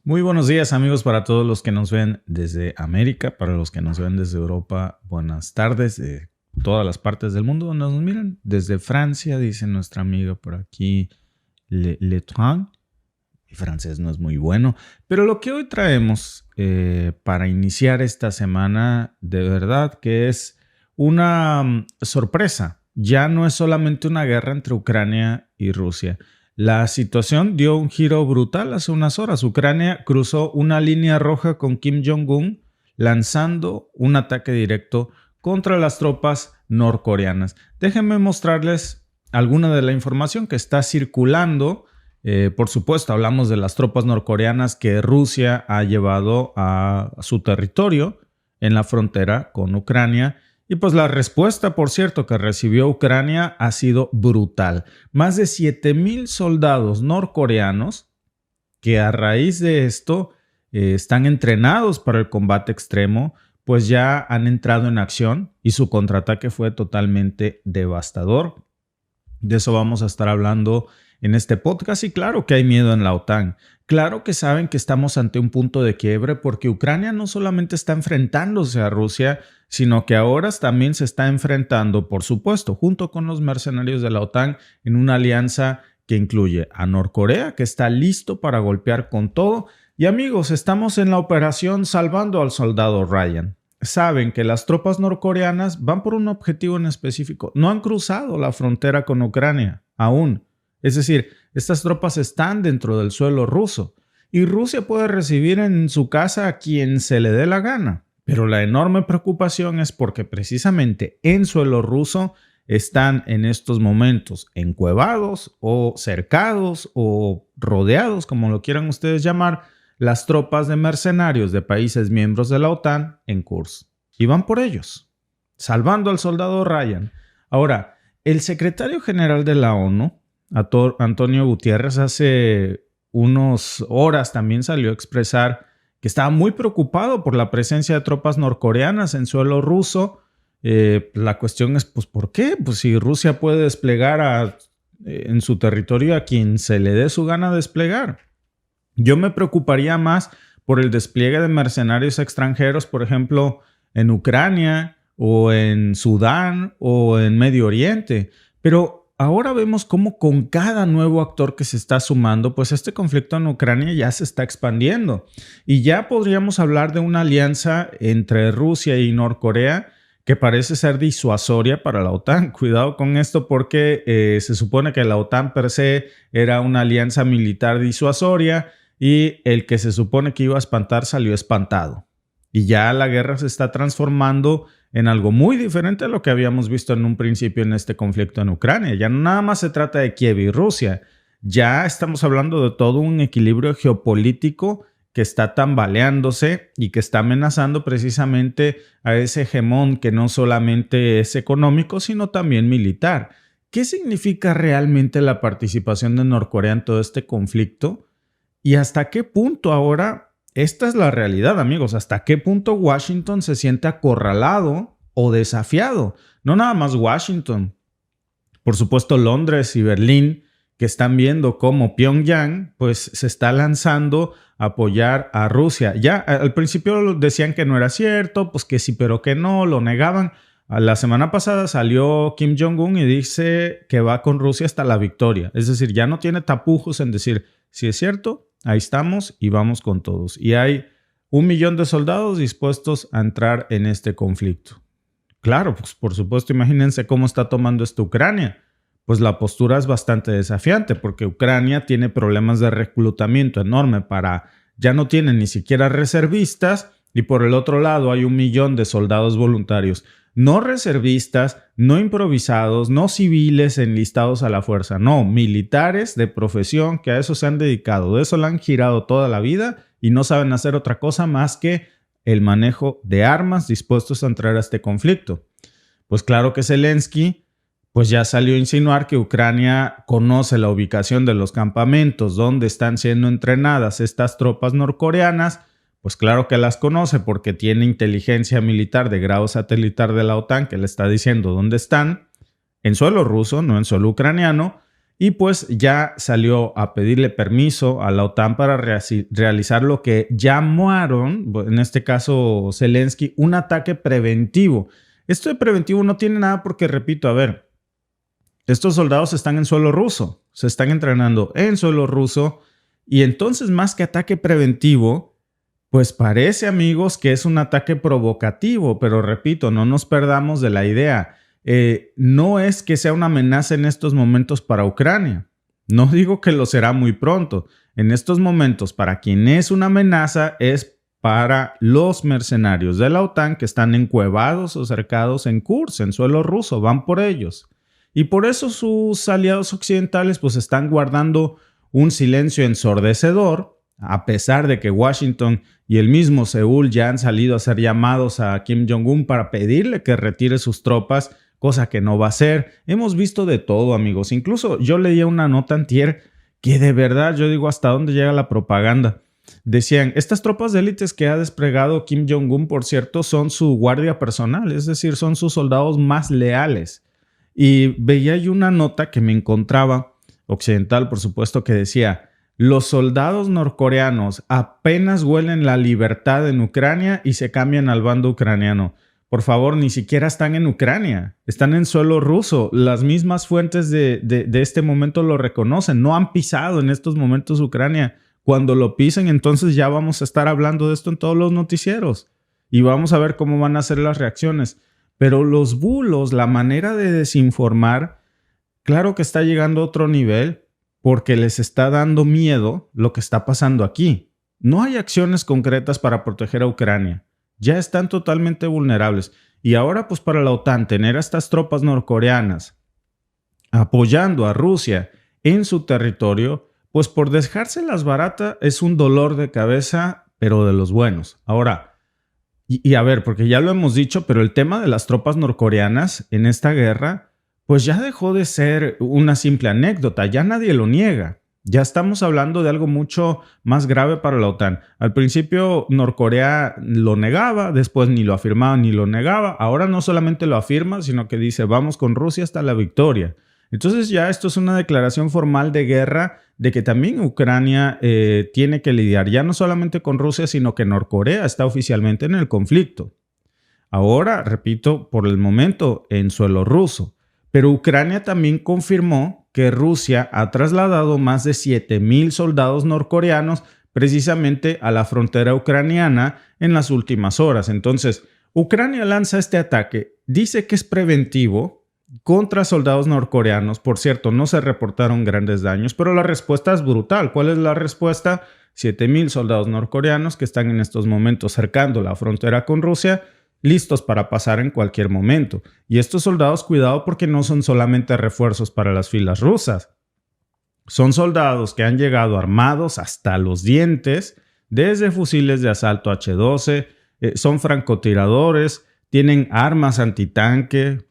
Muy buenos días amigos para todos los que nos ven desde América, para los que nos ven desde Europa, buenas tardes de todas las partes del mundo donde nos miran. Desde Francia, dice nuestra amiga por aquí, Le Tran. Mi francés no es muy bueno, pero lo que hoy traemos para iniciar esta semana, de verdad que es una sorpresa. Ya no es solamente una guerra entre Ucrania y Rusia. La situación dio un giro brutal hace unas horas. Ucrania cruzó una línea roja con Kim Jong-un, lanzando un ataque directo contra las tropas norcoreanas. Déjenme mostrarles alguna de la información que está circulando. Por supuesto, hablamos de las tropas norcoreanas que Rusia ha llevado a su territorio en la frontera con Ucrania. Y pues la respuesta, por cierto, que recibió Ucrania ha sido brutal. Más de 7,000 soldados norcoreanos que a raíz de esto están entrenados para el combate extremo, pues ya han entrado en acción y su contraataque fue totalmente devastador. De eso vamos a estar hablando en este podcast y claro que hay miedo en la OTAN. Claro que saben que estamos ante un punto de quiebre porque Ucrania no solamente está enfrentándose a Rusia, sino que ahora también se está enfrentando, por supuesto, junto con los mercenarios de la OTAN en una alianza que incluye a Norcorea, que está listo para golpear con todo. Y amigos, estamos en la operación Salvando al Soldado Ryan. Saben que las tropas norcoreanas van por un objetivo en específico. No han cruzado la frontera con Ucrania aún. Es decir, estas tropas están dentro del suelo ruso y Rusia puede recibir en su casa a quien se le dé la gana. Pero la enorme preocupación es porque precisamente en suelo ruso están en estos momentos encuevados o cercados o rodeados, como lo quieran ustedes llamar, las tropas de mercenarios de países miembros de la OTAN en Kursk. Y van por ellos, salvando al soldado Ryan. Ahora, el secretario general de la ONU, Antonio Guterres, hace unas horas también salió a expresar que estaba muy preocupado por la presencia de tropas norcoreanas en suelo ruso. La cuestión es, pues, ¿por qué? Pues si Rusia puede desplegar en su territorio a quien se le dé su gana desplegar. Yo me preocuparía más por el despliegue de mercenarios extranjeros, por ejemplo, en Ucrania o en Sudán o en Medio Oriente. Pero ahora vemos cómo con cada nuevo actor que se está sumando, pues este conflicto en Ucrania ya se está expandiendo. Y ya podríamos hablar de una alianza entre Rusia y Norcorea que parece ser disuasoria para la OTAN. Cuidado con esto porque se supone que la OTAN per se era una alianza militar disuasoria y el que se supone que iba a espantar salió espantado. Y ya la guerra se está transformando en algo muy diferente a lo que habíamos visto en un principio en este conflicto en Ucrania. Ya no nada más se trata de Kiev y Rusia. Ya estamos hablando de todo un equilibrio geopolítico que está tambaleándose y que está amenazando precisamente a ese hegemón que no solamente es económico, sino también militar. ¿Qué significa realmente la participación de Norcorea en todo este conflicto? ¿Y hasta qué punto ahora, esta es la realidad, amigos, hasta qué punto Washington se siente acorralado o desafiado? No nada más Washington, por supuesto Londres y Berlín, que están viendo cómo Pyongyang pues se está lanzando a apoyar a Rusia. Ya al principio decían que no era cierto, pues que sí, pero que no, lo negaban. La semana pasada salió Kim Jong-un y dice que va con Rusia hasta la victoria. Es decir, ya no tiene tapujos en decir, si es cierto, ahí estamos y vamos con todos. Y hay 1 millón de soldados dispuestos a entrar en este conflicto. Claro, pues por supuesto, imagínense cómo está tomando esto Ucrania. Pues la postura es bastante desafiante porque Ucrania tiene problemas de reclutamiento enorme ya no tiene ni siquiera reservistas y por el otro lado hay 1 millón de soldados voluntarios. No reservistas, no improvisados, no civiles enlistados a la fuerza, no, militares de profesión que a eso se han dedicado, de eso le han girado toda la vida y no saben hacer otra cosa más que el manejo de armas dispuestos a entrar a este conflicto. Pues claro que Zelensky pues ya salió a insinuar que Ucrania conoce la ubicación de los campamentos donde están siendo entrenadas estas tropas norcoreanas. Pues claro que las conoce porque tiene inteligencia militar de grado satelital de la OTAN que le está diciendo dónde están, en suelo ruso, no en suelo ucraniano. y pues ya salió a pedirle permiso a la OTAN para realizar lo que llamaron, en este caso Zelensky, un ataque preventivo. Esto de preventivo no tiene nada porque, repito, a ver, estos soldados están en suelo ruso, se están entrenando en suelo ruso y entonces más que ataque preventivo, pues parece, amigos, que es un ataque provocativo, pero repito, no nos perdamos de la idea. No es que sea una amenaza en estos momentos para Ucrania. No digo que lo será muy pronto. En estos momentos, para quien es una amenaza es para los mercenarios de la OTAN que están encuevados o cercados en Kursk, en suelo ruso. Van por ellos. Y por eso sus aliados occidentales pues están guardando un silencio ensordecedor, a pesar de que Washington y el mismo Seúl ya han salido a hacer llamados a Kim Jong-un para pedirle que retire sus tropas, cosa que no va a hacer. Hemos visto de todo, amigos. Incluso yo leía una nota antier que de verdad yo digo hasta dónde llega la propaganda. Decían, estas tropas de élites que ha desplegado Kim Jong-un, por cierto, son su guardia personal, es decir, son sus soldados más leales. Y veía yo una nota que me encontraba, occidental por supuesto, que decía, los soldados norcoreanos apenas huelen la libertad en Ucrania y se cambian al bando ucraniano. Por favor, ni siquiera están en Ucrania, están en suelo ruso. Las mismas fuentes de este momento lo reconocen, no han pisado en estos momentos Ucrania. Cuando lo pisen, entonces ya vamos a estar hablando de esto en todos los noticieros y vamos a ver cómo van a ser las reacciones. Pero los bulos, la manera de desinformar, claro que está llegando a otro nivel porque les está dando miedo lo que está pasando aquí. No hay acciones concretas para proteger a Ucrania. Ya están totalmente vulnerables. Y ahora, pues para la OTAN, tener a estas tropas norcoreanas apoyando a Rusia en su territorio, pues por dejárselas barata es un dolor de cabeza, pero de los buenos. Ahora, y a ver, porque ya lo hemos dicho, pero el tema de las tropas norcoreanas en esta guerra, pues ya dejó de ser una simple anécdota, ya nadie lo niega. Ya estamos hablando de algo mucho más grave para la OTAN. Al principio Norcorea lo negaba, después ni lo afirmaba ni lo negaba. Ahora no solamente lo afirma, sino que dice vamos con Rusia hasta la victoria. Entonces ya esto es una declaración formal de guerra de que también Ucrania tiene que lidiar ya no solamente con Rusia, sino que Norcorea está oficialmente en el conflicto. Ahora, repito, por el momento en suelo ruso. Pero Ucrania también confirmó que Rusia ha trasladado más de 7,000 soldados norcoreanos precisamente a la frontera ucraniana en las últimas horas. Entonces, Ucrania lanza este ataque, dice que es preventivo contra soldados norcoreanos. Por cierto, no se reportaron grandes daños, pero la respuesta es brutal. ¿Cuál es la respuesta? 7,000 soldados norcoreanos que están en estos momentos cercando la frontera con Rusia, listos para pasar en cualquier momento. Y estos soldados, cuidado porque no son solamente refuerzos para las filas rusas. Son soldados que han llegado armados hasta los dientes, desde fusiles de asalto H-12, son francotiradores, tienen armas antitanque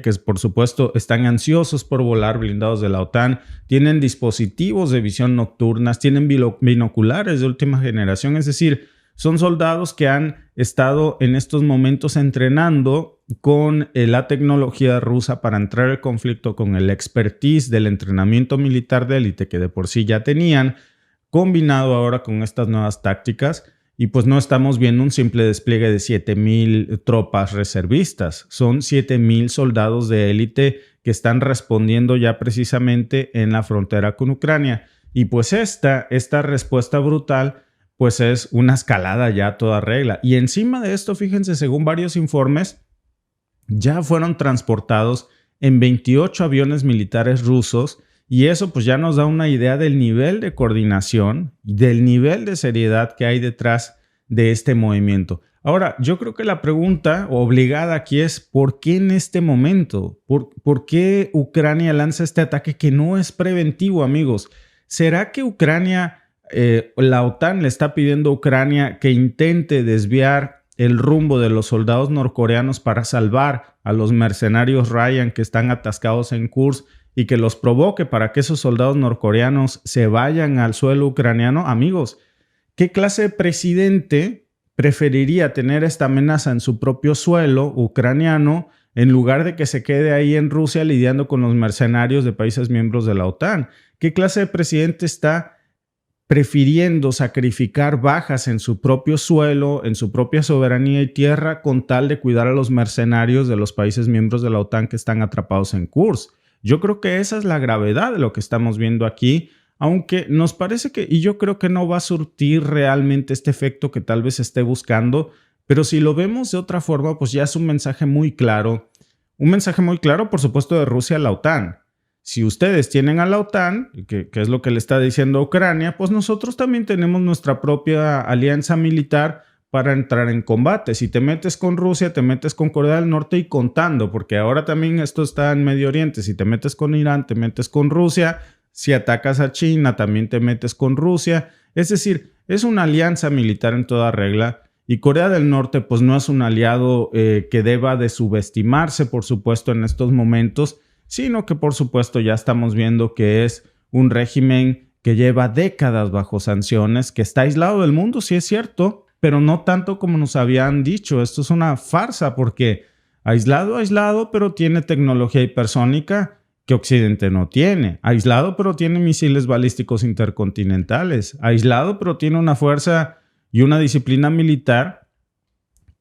que por supuesto están ansiosos por volar blindados de la OTAN, tienen dispositivos de visión nocturnas, tienen binoculares de última generación, es decir, son soldados que han estado en estos momentos entrenando con la tecnología rusa para entrar al conflicto, con el expertise del entrenamiento militar de élite que de por sí ya tenían, combinado ahora con estas nuevas tácticas. Y pues no estamos viendo un simple despliegue de 7,000 tropas reservistas. Son 7,000 soldados de élite que están respondiendo ya precisamente en la frontera con Ucrania. Y pues esta respuesta brutal pues es una escalada ya a toda regla. Y encima de esto, fíjense, según varios informes, ya fueron transportados en 28 aviones militares rusos y eso pues ya nos da una idea del nivel de coordinación y del nivel de seriedad que hay detrás de este movimiento. Ahora, yo creo que la pregunta obligada aquí es ¿por qué en este momento? ¿Por qué Ucrania lanza este ataque que no es preventivo, amigos? ¿Será que la OTAN le está pidiendo a Ucrania que intente desviar el rumbo de los soldados norcoreanos para salvar a los mercenarios Ryan que están atascados en Kursk y que los provoque para que esos soldados norcoreanos se vayan al suelo ucraniano? Amigos, ¿qué clase de presidente preferiría tener esta amenaza en su propio suelo ucraniano en lugar de que se quede ahí en Rusia lidiando con los mercenarios de países miembros de la OTAN. ¿Qué clase de presidente está prefiriendo sacrificar bajas en su propio suelo, en su propia soberanía y tierra, con tal de cuidar a los mercenarios de los países miembros de la OTAN que están atrapados en Kursk? Yo creo que esa es la gravedad de lo que estamos viendo aquí, aunque nos parece que, y yo creo que no va a surtir realmente este efecto que tal vez esté buscando, pero si lo vemos de otra forma, pues ya es un mensaje muy claro, por supuesto, de Rusia a la OTAN. Si ustedes tienen a la OTAN, que es lo que le está diciendo a Ucrania, pues nosotros también tenemos nuestra propia alianza militar para entrar en combate. Si te metes con Rusia, te metes con Corea del Norte y contando, porque ahora también esto está en Medio Oriente. Si te metes con Irán, te metes con Rusia. Si atacas a China, también te metes con Rusia. Es decir, es una alianza militar en toda regla. Y Corea del Norte, pues no es un aliado que deba de subestimarse, por supuesto, en estos momentos, sino que por supuesto ya estamos viendo que es un régimen que lleva décadas bajo sanciones, que está aislado del mundo, sí es cierto, pero no tanto como nos habían dicho. Esto es una farsa porque aislado, pero tiene tecnología hipersónica que Occidente no tiene. Aislado, pero tiene misiles balísticos intercontinentales. Aislado, pero tiene una fuerza y una disciplina militar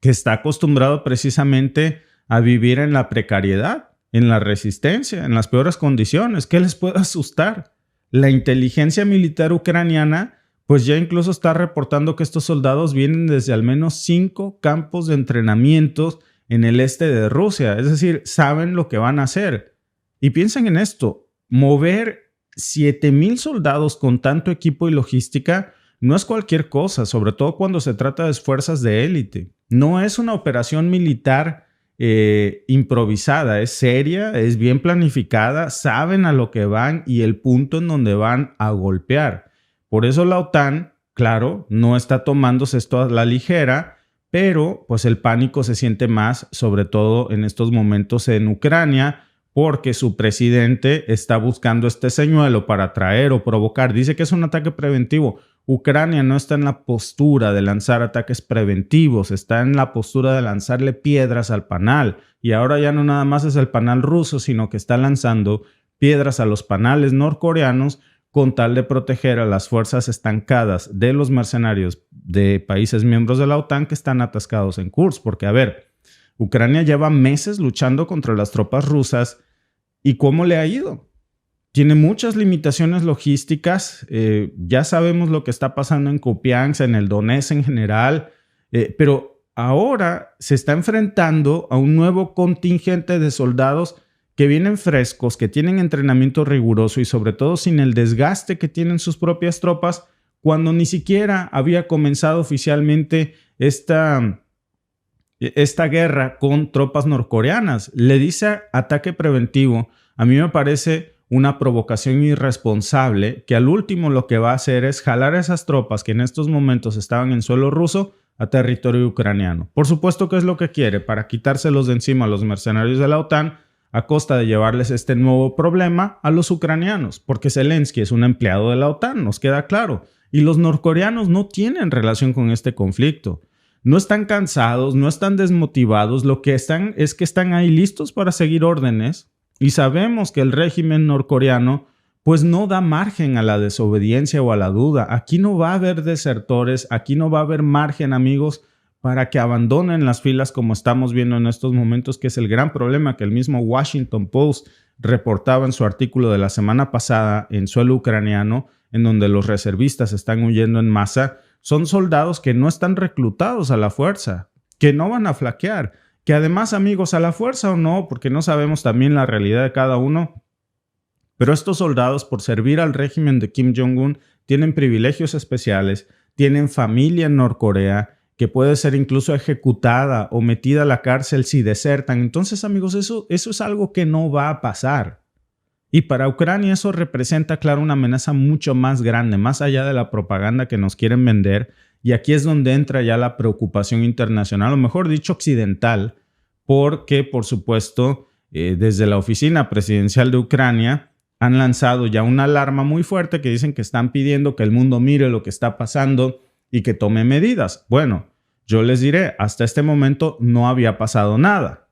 que está acostumbrado precisamente a vivir en la precariedad, en la resistencia, en las peores condiciones. ¿Qué les puede asustar? La inteligencia militar ucraniana pues ya incluso está reportando que estos soldados vienen desde al menos 5 campos de entrenamientos en el este de Rusia. Es decir, saben lo que van a hacer. Y piensen en esto, mover 7,000 soldados con tanto equipo y logística no es cualquier cosa, sobre todo cuando se trata de fuerzas de élite. No es una operación militar improvisada, es seria, es bien planificada, saben a lo que van y el punto en donde van a golpear. Por eso la OTAN, claro, no está tomándose esto a la ligera, pero pues el pánico se siente más, sobre todo en estos momentos en Ucrania, porque su presidente está buscando este señuelo para atraer o provocar. Dice que es un ataque preventivo. Ucrania no está en la postura de lanzar ataques preventivos, está en la postura de lanzarle piedras al panal. Y ahora ya no nada más es el panal ruso, sino que está lanzando piedras a los panales norcoreanos con tal de proteger a las fuerzas estancadas de los mercenarios de países miembros de la OTAN que están atascados en Kursk. Porque, a ver, Ucrania lleva meses luchando contra las tropas rusas. ¿Y cómo le ha ido? Tiene muchas limitaciones logísticas. Ya sabemos lo que está pasando en Kupiansk, en el Donetsk en general. Pero ahora se está enfrentando a un nuevo contingente de soldados que vienen frescos, que tienen entrenamiento riguroso y sobre todo sin el desgaste que tienen sus propias tropas cuando ni siquiera había comenzado oficialmente esta guerra con tropas norcoreanas. Le dice ataque preventivo. A mí me parece una provocación irresponsable que al último lo que va a hacer es jalar a esas tropas que en estos momentos estaban en suelo ruso a territorio ucraniano. Por supuesto que es lo que quiere para quitárselos de encima a los mercenarios de la OTAN a costa de llevarles este nuevo problema a los ucranianos, porque Zelensky es un empleado de la OTAN, nos queda claro, y los norcoreanos no tienen relación con este conflicto. No están cansados, no están desmotivados, lo que están es que están ahí listos para seguir órdenes y sabemos que el régimen norcoreano pues no da margen a la desobediencia o a la duda. Aquí no va a haber desertores, aquí no va a haber margen, amigos, para que abandonen las filas como estamos viendo en estos momentos, que es el gran problema que el mismo Washington Post reportaba en su artículo de la semana pasada en suelo ucraniano, en donde los reservistas están huyendo en masa. Son soldados que no están reclutados a la fuerza, que no van a flaquear, que además, amigos, a la fuerza o no, porque no sabemos también la realidad de cada uno, pero estos soldados, por servir al régimen de Kim Jong-un, tienen privilegios especiales, tienen familia en Norcorea, que puede ser incluso ejecutada o metida a la cárcel si desertan. Entonces, amigos, eso es algo que no va a pasar. Y para Ucrania eso representa, claro, una amenaza mucho más grande, más allá de la propaganda que nos quieren vender. Y aquí es donde entra ya la preocupación internacional, o mejor dicho, occidental, porque, por supuesto, desde la oficina presidencial de Ucrania han lanzado ya una alarma muy fuerte que dicen que están pidiendo que el mundo mire lo que está pasando y que tome medidas. Bueno, yo les diré, hasta este momento no había pasado nada.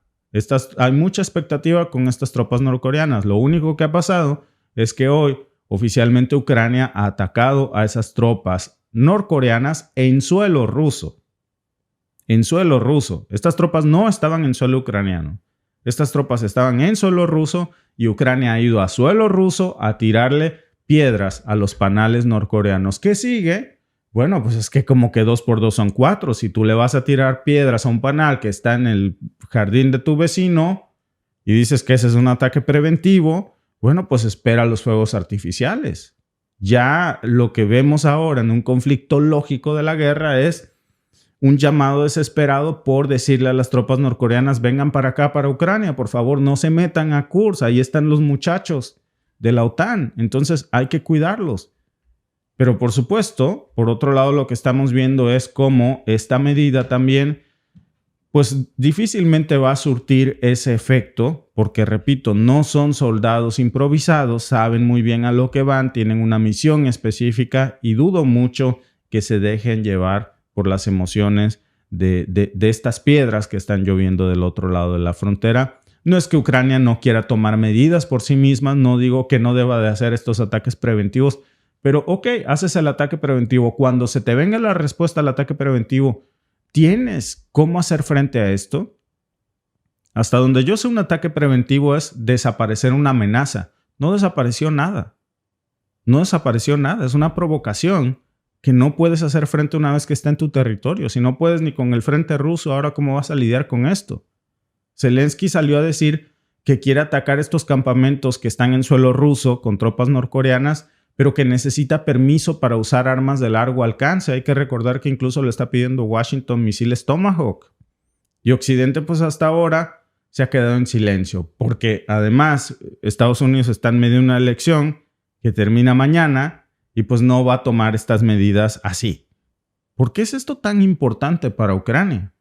Hay mucha expectativa con estas tropas norcoreanas. Lo único que ha pasado es que hoy oficialmente Ucrania ha atacado a esas tropas norcoreanas en suelo ruso. En suelo ruso. Estas tropas no estaban en suelo ucraniano. Estas tropas estaban en suelo ruso y Ucrania ha ido a suelo ruso a tirarle piedras a los panales norcoreanos. ¿Qué sigue? Bueno, pues es que como que 2 por 2 son 4. Si tú le vas a tirar piedras a un panal que está en el jardín de tu vecino y dices que ese es un ataque preventivo, bueno, pues espera los fuegos artificiales. Ya lo que vemos ahora en un conflicto lógico de la guerra es un llamado desesperado por decirle a las tropas norcoreanas: vengan para acá, para Ucrania, por favor, no se metan a Kursk, ahí están los muchachos de la OTAN, entonces hay que cuidarlos. Pero por supuesto, por otro lado, lo que estamos viendo es cómo esta medida también, pues difícilmente va a surtir ese efecto, porque repito, no son soldados improvisados, saben muy bien a lo que van, tienen una misión específica y dudo mucho que se dejen llevar por las emociones de estas piedras que están lloviendo del otro lado de la frontera. No es que Ucrania no quiera tomar medidas por sí misma, no digo que no deba de hacer estos ataques preventivos, pero ok, haces el ataque preventivo. Cuando se te venga la respuesta al ataque preventivo, ¿tienes cómo hacer frente a esto? Hasta donde yo sé, un ataque preventivo es desaparecer una amenaza. No desapareció nada. No desapareció nada, es una provocación que no puedes hacer frente una vez que está en tu territorio. Si no puedes ni con el frente ruso, ahora ¿cómo vas a lidiar con esto? Zelensky salió a decir que quiere atacar estos campamentos que están en suelo ruso con tropas norcoreanas, pero que necesita permiso para usar armas de largo alcance. Hay que recordar que incluso le está pidiendo Washington misiles Tomahawk. Y Occidente, pues hasta ahora se ha quedado en silencio, porque además Estados Unidos está en medio de una elección que termina mañana y pues no va a tomar estas medidas así. ¿Por qué es esto tan importante para Ucrania?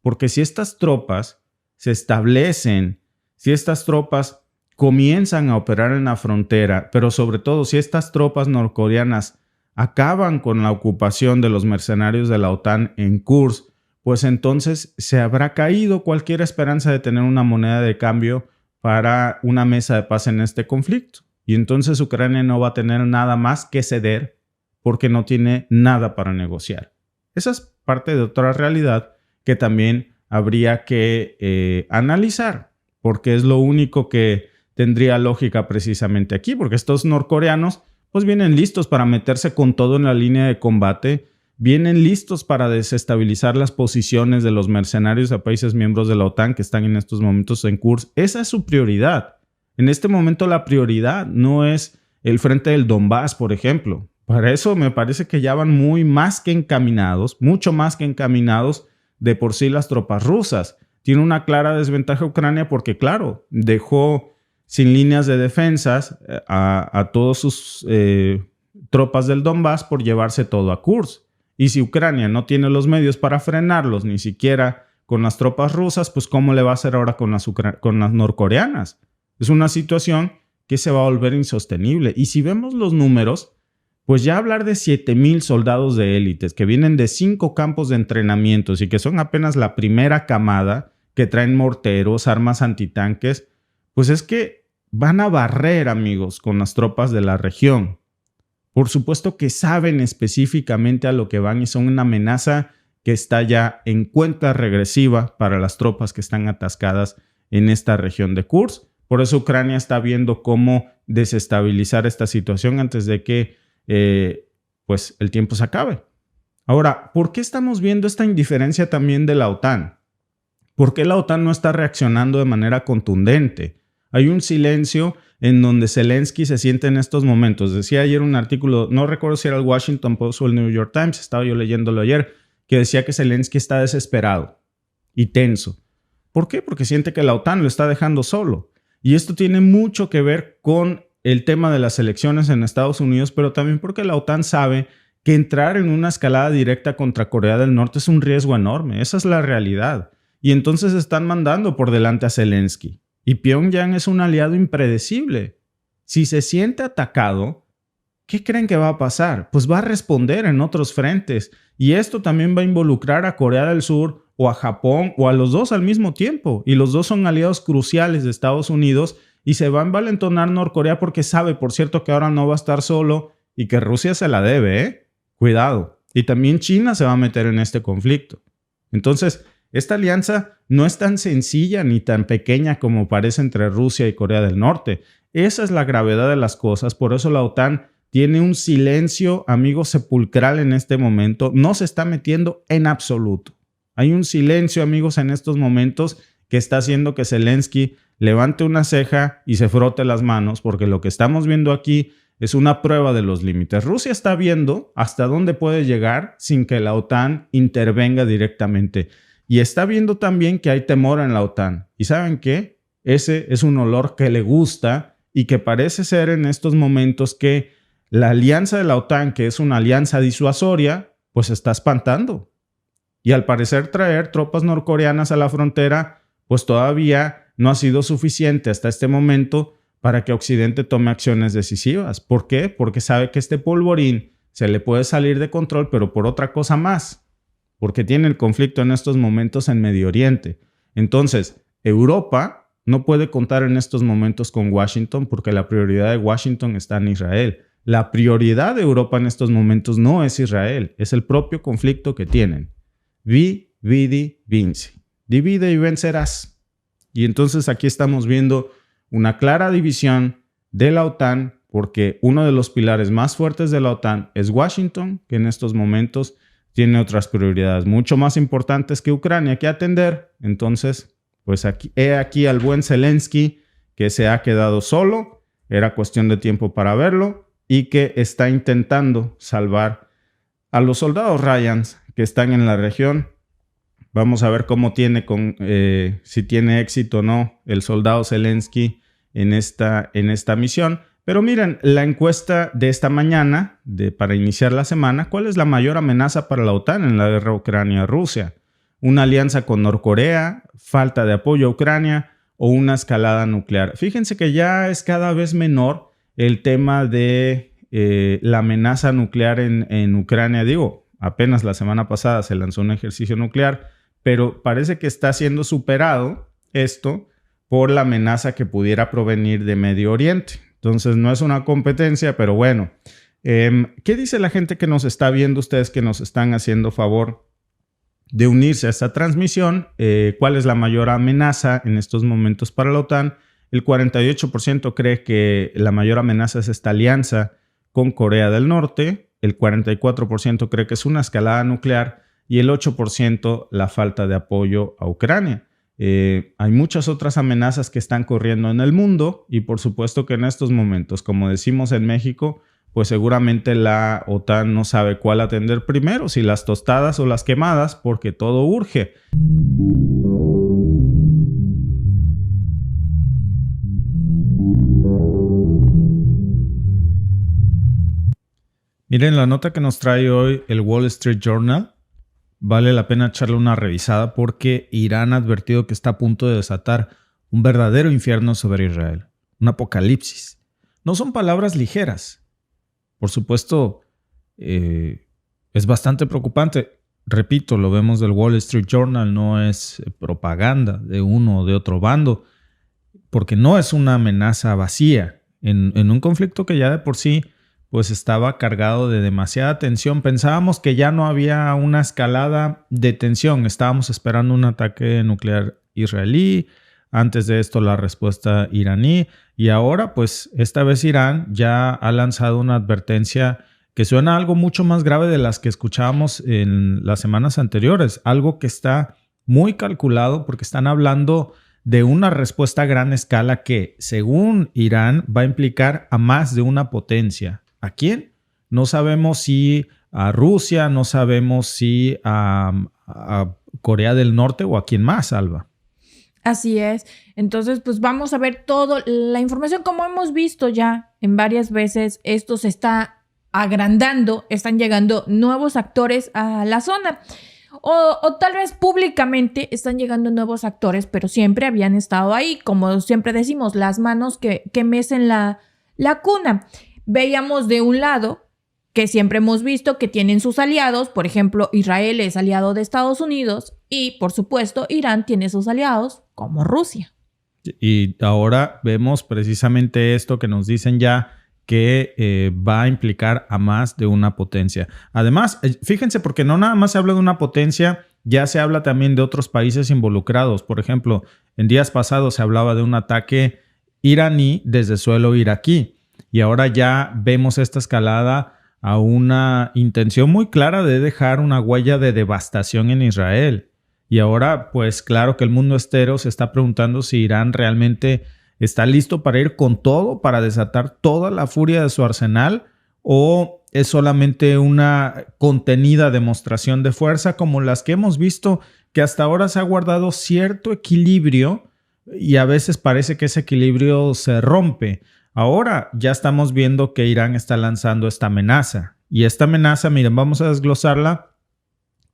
Porque si estas tropas se establecen, si estas tropas comienzan a operar en la frontera, pero sobre todo si estas tropas norcoreanas acaban con la ocupación de los mercenarios de la OTAN en Kursk, pues entonces se habrá caído cualquier esperanza de tener una moneda de cambio para una mesa de paz en este conflicto. Y entonces Ucrania no va a tener nada más que ceder porque no tiene nada para negociar. Esa es parte de otra realidad que también habría que analizar, porque es lo único que tendría lógica precisamente aquí, porque estos norcoreanos pues vienen listos para meterse con todo en la línea de combate, vienen listos para desestabilizar las posiciones de los mercenarios de países miembros de la OTAN que están en estos momentos en Kursk. Esa es su prioridad. En este momento la prioridad no es el frente del Donbass, por ejemplo. Para eso me parece que ya van mucho más que encaminados de por sí las tropas rusas. Tiene una clara desventaja Ucrania porque, claro, dejó sin líneas de defensas a todas sus tropas del Donbass por llevarse todo a Kursk. Y si Ucrania no tiene los medios para frenarlos, ni siquiera con las tropas rusas, pues ¿cómo le va a hacer ahora con las norcoreanas? Es una situación que se va a volver insostenible. Y si vemos los números, pues ya hablar de 7,000 soldados de élites que vienen de 5 campos de entrenamientos y que son apenas la primera camada, que traen morteros, armas antitanques, pues es que van a barrer, amigos, con las tropas de la región. Por supuesto que saben específicamente a lo que van y son una amenaza que está ya en cuenta regresiva para las tropas que están atascadas en esta región de Kursk. Por eso Ucrania está viendo cómo desestabilizar esta situación antes de que pues el tiempo se acabe. Ahora, ¿por qué estamos viendo esta indiferencia también de la OTAN? ¿Por qué la OTAN no está reaccionando de manera contundente? Hay un silencio en donde Zelensky se siente en estos momentos. Decía ayer un artículo, no recuerdo si era el Washington Post o el New York Times, estaba yo leyéndolo ayer, que decía que Zelensky está desesperado y tenso. ¿Por qué? Porque siente que la OTAN lo está dejando solo. Y esto tiene mucho que ver con el tema de las elecciones en Estados Unidos, pero también porque la OTAN sabe que entrar en una escalada directa contra Corea del Norte es un riesgo enorme. Esa es la realidad. Y entonces están mandando por delante a Zelensky. Y Pyongyang es un aliado impredecible. Si se siente atacado, ¿qué creen que va a pasar? Pues va a responder en otros frentes. Y esto también va a involucrar a Corea del Sur o a Japón o a los dos al mismo tiempo. Y los dos son aliados cruciales de Estados Unidos y se va a envalentonar Norcorea porque sabe, por cierto, que ahora no va a estar solo y que Rusia se la debe, ¿eh? Cuidado. Y también China se va a meter en este conflicto. Entonces, esta alianza no es tan sencilla ni tan pequeña como parece entre Rusia y Corea del Norte. Esa es la gravedad de las cosas. Por eso la OTAN tiene un silencio, amigo, sepulcral en este momento. No se está metiendo en absoluto. Hay un silencio, amigos, en estos momentos que está haciendo que Zelensky levante una ceja y se frote las manos, porque lo que estamos viendo aquí es una prueba de los límites. Rusia está viendo hasta dónde puede llegar sin que la OTAN intervenga directamente. Y está viendo también que hay temor en la OTAN. ¿Y saben qué? Ese es un olor que le gusta y que parece ser en estos momentos que la alianza de la OTAN, que es una alianza disuasoria, pues está espantando. Y al parecer traer tropas norcoreanas a la frontera, pues todavía no ha sido suficiente hasta este momento para que Occidente tome acciones decisivas. ¿Por qué? Porque sabe que este polvorín se le puede salir de control, pero por otra cosa más. Porque tiene el conflicto en estos momentos en Medio Oriente. Entonces, Europa no puede contar en estos momentos con Washington porque la prioridad de Washington está en Israel. La prioridad de Europa en estos momentos no es Israel, es el propio conflicto que tienen. Vi, vidi, vinci. Divide y vencerás. Y entonces aquí estamos viendo una clara división de la OTAN porque uno de los pilares más fuertes de la OTAN es Washington, que en estos momentos tiene otras prioridades mucho más importantes que Ucrania que atender. Entonces, pues he aquí al buen Zelensky que se ha quedado solo. Era cuestión de tiempo para verlo y que está intentando salvar a los soldados Ryans que están en la región. Vamos a ver cómo tiene si tiene éxito o no el soldado Zelensky en esta misión. Pero miren, la encuesta de esta mañana, para iniciar la semana, ¿cuál es la mayor amenaza para la OTAN en la guerra Ucrania-Rusia? ¿Una alianza con Norcorea? ¿Falta de apoyo a Ucrania? ¿O una escalada nuclear? Fíjense que ya es cada vez menor el tema de la amenaza nuclear en Ucrania. Digo, apenas la semana pasada se lanzó un ejercicio nuclear, pero parece que está siendo superado esto por la amenaza que pudiera provenir de Medio Oriente. Entonces no es una competencia, pero bueno. ¿Qué dice la gente que nos está viendo? Ustedes que nos están haciendo favor de unirse a esta transmisión. ¿Cuál es la mayor amenaza en estos momentos para la OTAN? El 48% cree que la mayor amenaza es esta alianza con Corea del Norte. El 44% cree que es una escalada nuclear y el 8% la falta de apoyo a Ucrania. Hay muchas otras amenazas que están corriendo en el mundo y por supuesto que en estos momentos, como decimos en México, pues seguramente la OTAN no sabe cuál atender primero, si las tostadas o las quemadas, porque todo urge. Miren la nota que nos trae hoy el Wall Street Journal. Vale la pena echarle una revisada porque Irán ha advertido que está a punto de desatar un verdadero infierno sobre Israel, un apocalipsis. No son palabras ligeras. Por supuesto, es bastante preocupante. Repito, lo vemos del Wall Street Journal, no es propaganda de uno o de otro bando, porque no es una amenaza vacía en un conflicto que ya de por sí pues estaba cargado de demasiada tensión. Pensábamos que ya no había una escalada de tensión. Estábamos esperando un ataque nuclear israelí. Antes de esto, la respuesta iraní. Y ahora, pues, esta vez Irán ya ha lanzado una advertencia que suena a algo mucho más grave de las que escuchábamos en las semanas anteriores. Algo que está muy calculado porque están hablando de una respuesta a gran escala que, según Irán, va a implicar a más de una potencia. ¿A quién? No sabemos si a Rusia, no sabemos si a Corea del Norte o a quién más, Alba. Así es. Entonces, pues vamos a ver toda la información. Como hemos visto ya en varias veces, esto se está agrandando, están llegando nuevos actores a la zona. O tal vez públicamente están llegando nuevos actores, pero siempre habían estado ahí. Como siempre decimos, las manos que mecen la cuna. Veíamos de un lado que siempre hemos visto que tienen sus aliados. Por ejemplo, Israel es aliado de Estados Unidos y, por supuesto, Irán tiene sus aliados como Rusia. Y ahora vemos precisamente esto que nos dicen ya que va a implicar a más de una potencia. Además, fíjense, porque no nada más se habla de una potencia, ya se habla también de otros países involucrados. Por ejemplo, en días pasados se hablaba de un ataque iraní desde suelo iraquí. Y ahora ya vemos esta escalada a una intención muy clara de dejar una huella de devastación en Israel. Y ahora, pues claro que el mundo entero se está preguntando si Irán realmente está listo para ir con todo, para desatar toda la furia de su arsenal, o es solamente una contenida demostración de fuerza como las que hemos visto, que hasta ahora se ha guardado cierto equilibrio y a veces parece que ese equilibrio se rompe. Ahora ya estamos viendo que Irán está lanzando esta amenaza. Y esta amenaza, miren, vamos a desglosarla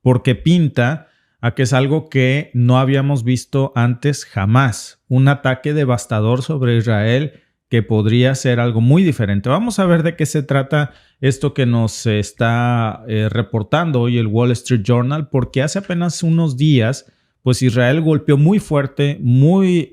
porque pinta a que es algo que no habíamos visto antes jamás. Un ataque devastador sobre Israel que podría ser algo muy diferente. Vamos a ver de qué se trata esto que nos está reportando hoy el Wall Street Journal, porque hace apenas unos días pues Israel golpeó muy fuerte, muy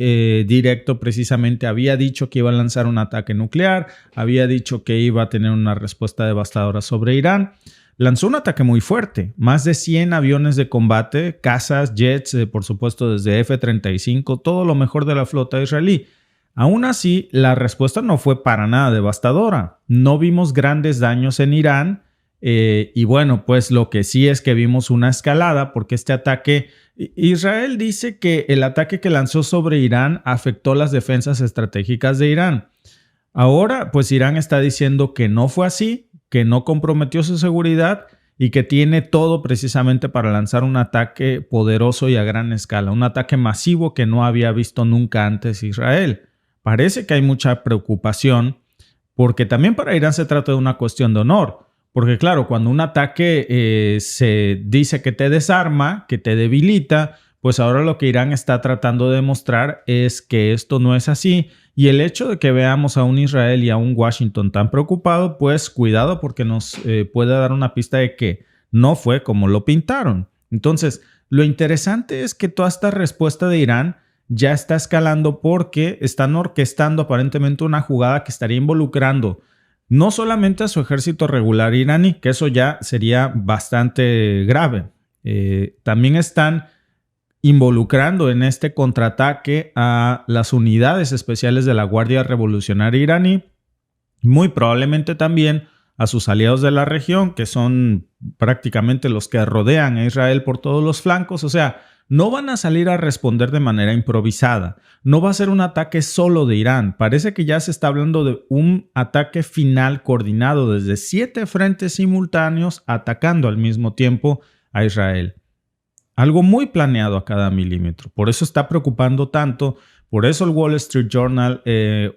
directo precisamente. Había dicho que iba a lanzar un ataque nuclear, había dicho que iba a tener una respuesta devastadora sobre Irán. Lanzó un ataque muy fuerte, más de 100 aviones de combate, cazas, jets, por supuesto desde F-35, todo lo mejor de la flota israelí. Aún así, la respuesta no fue para nada devastadora. No vimos grandes daños en Irán y bueno, pues lo que sí es que vimos una escalada porque este ataque... Israel dice que el ataque que lanzó sobre Irán afectó las defensas estratégicas de Irán. Ahora, pues Irán está diciendo que no fue así, que no comprometió su seguridad y que tiene todo precisamente para lanzar un ataque poderoso y a gran escala, un ataque masivo que no había visto nunca antes Israel. Parece que hay mucha preocupación porque también para Irán se trata de una cuestión de honor. Porque claro, cuando un ataque se dice que te desarma, que te debilita, pues ahora lo que Irán está tratando de demostrar es que esto no es así. Y el hecho de que veamos a un Israel y a un Washington tan preocupado, pues cuidado porque nos puede dar una pista de que no fue como lo pintaron. Entonces, lo interesante es que toda esta respuesta de Irán ya está escalando porque están orquestando aparentemente una jugada que estaría involucrando no solamente a su ejército regular iraní, que eso ya sería bastante grave. También están involucrando en este contraataque a las unidades especiales de la Guardia Revolucionaria iraní, muy probablemente también a sus aliados de la región, que son prácticamente los que rodean a Israel por todos los flancos. O sea, no van a salir a responder de manera improvisada. No va a ser un ataque solo de Irán. Parece que ya se está hablando de un ataque final coordinado desde 7 frentes simultáneos atacando al mismo tiempo a Israel. Algo muy planeado a cada milímetro. Por eso está preocupando tanto. Por eso el Wall Street Journal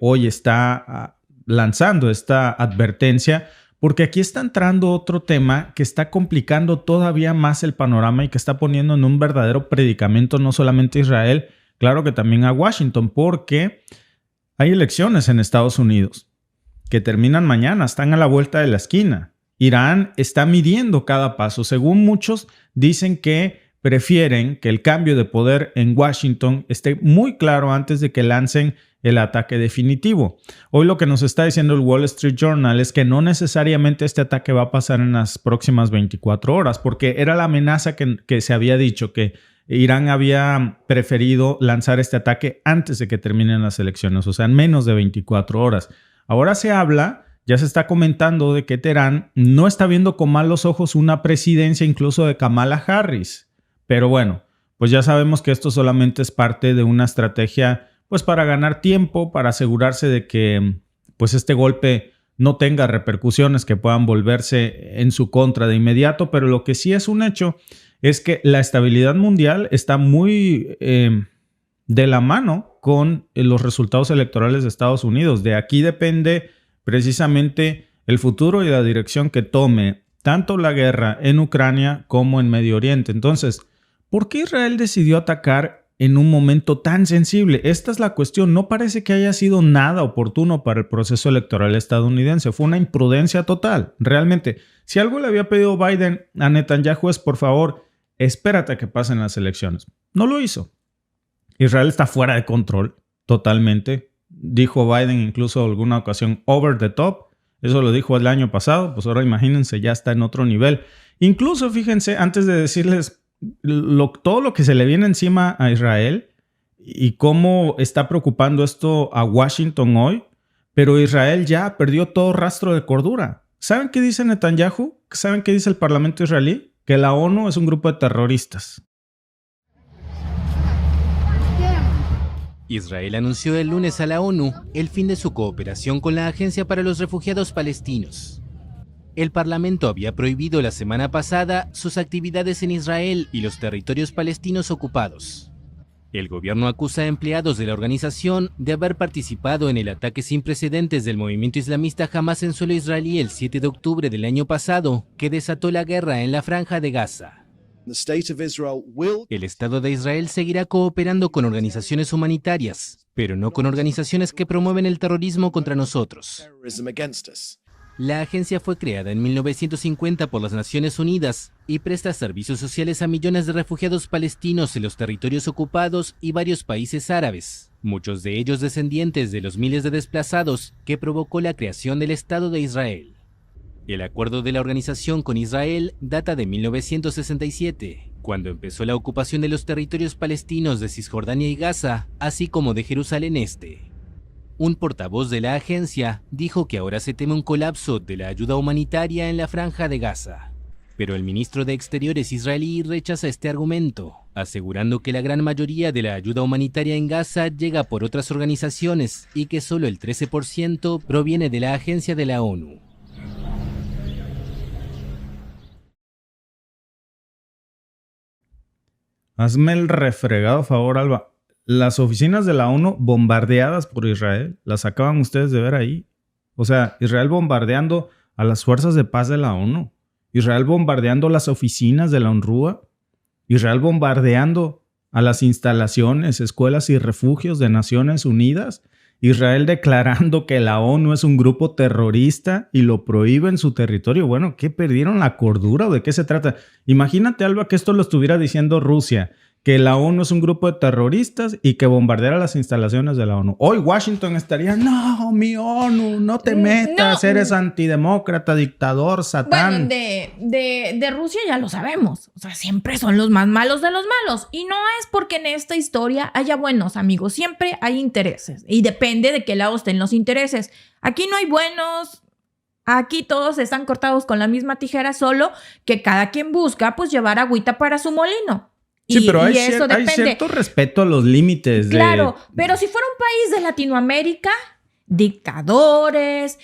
hoy está lanzando esta advertencia. Porque aquí está entrando otro tema que está complicando todavía más el panorama y que está poniendo en un verdadero predicamento no solamente a Israel, claro que también a Washington, porque hay elecciones en Estados Unidos que terminan mañana, están a la vuelta de la esquina. Irán está midiendo cada paso. Según muchos, dicen que prefieren que el cambio de poder en Washington esté muy claro antes de que lancen el ataque definitivo. Hoy lo que nos está diciendo el Wall Street Journal es que no necesariamente este ataque va a pasar en las próximas 24 horas, porque era la amenaza que se había dicho, que Irán había preferido lanzar este ataque antes de que terminen las elecciones, o sea, en menos de 24 horas. Ahora se habla, ya se está comentando de que Teherán no está viendo con malos ojos una presidencia incluso de Kamala Harris. Pero bueno, pues ya sabemos que esto solamente es parte de una estrategia pues para ganar tiempo, para asegurarse de que pues este golpe no tenga repercusiones que puedan volverse en su contra de inmediato, pero lo que sí es un hecho es que la estabilidad mundial está muy de la mano con los resultados electorales de Estados Unidos. De aquí depende precisamente el futuro y la dirección que tome tanto la guerra en Ucrania como en Medio Oriente. Entonces, ¿por qué Israel decidió atacar en un momento tan sensible. Esta es la cuestión. No parece que haya sido nada oportuno para el proceso electoral estadounidense. Fue una imprudencia total, realmente. Si algo le había pedido Biden a Netanyahu es, por favor, espérate a que pasen las elecciones. No lo hizo. Israel está fuera de control, totalmente. Dijo Biden incluso alguna ocasión over the top. Eso lo dijo el año pasado. Pues ahora imagínense, ya está en otro nivel. Incluso, fíjense, antes de decirles todo lo que se le viene encima a Israel y cómo está preocupando esto a Washington hoy, pero Israel ya perdió todo rastro de cordura. ¿Saben qué dice Netanyahu? ¿Saben qué dice el Parlamento israelí? Que la ONU es un grupo de terroristas. Israel anunció el lunes a la ONU el fin de su cooperación con la Agencia para los Refugiados Palestinos. El Parlamento había prohibido la semana pasada sus actividades en Israel y los territorios palestinos ocupados. El gobierno acusa a empleados de la organización de haber participado en el ataque sin precedentes del movimiento islamista Hamas en suelo israelí el 7 de octubre del año pasado, que desató la guerra en la Franja de Gaza. El Estado de Israel seguirá cooperando con organizaciones humanitarias, pero no con organizaciones que promueven el terrorismo contra nosotros. La agencia fue creada en 1950 por las Naciones Unidas y presta servicios sociales a millones de refugiados palestinos en los territorios ocupados y varios países árabes, muchos de ellos descendientes de los miles de desplazados que provocó la creación del Estado de Israel. El acuerdo de la organización con Israel data de 1967, cuando empezó la ocupación de los territorios palestinos de Cisjordania y Gaza, así como de Jerusalén Este. Un portavoz de la agencia dijo que ahora se teme un colapso de la ayuda humanitaria en la Franja de Gaza. Pero el ministro de Exteriores israelí rechaza este argumento, asegurando que la gran mayoría de la ayuda humanitaria en Gaza llega por otras organizaciones y que solo el 13% proviene de la agencia de la ONU. Hazme el refregado favor, Alba. Las oficinas de la ONU bombardeadas por Israel, las acaban ustedes de ver ahí. O sea, Israel bombardeando a las fuerzas de paz de la ONU. Israel bombardeando las oficinas de la UNRWA. Israel bombardeando a las instalaciones, escuelas y refugios de Naciones Unidas. Israel declarando que la ONU es un grupo terrorista y lo prohíbe en su territorio. Bueno, ¿qué perdieron la cordura o de qué se trata? Imagínate, Alba, que esto lo estuviera diciendo Rusia, que la ONU es un grupo de terroristas y que bombardeara las instalaciones de la ONU. Hoy Washington estaría, no, mi ONU, no te metas, eres antidemócrata, dictador, satán. Bueno, de Rusia ya lo sabemos. O sea, siempre son los más malos de los malos. Y no es porque en esta historia haya buenos amigos. Siempre hay intereses. Y depende de qué lado estén los intereses. Aquí no hay buenos. Aquí todos están cortados con la misma tijera, solo que cada quien busca pues llevar agüita para su molino. Sí, pero hay cierto respeto a los límites. Claro, pero si fuera un país de Latinoamérica, dictadores,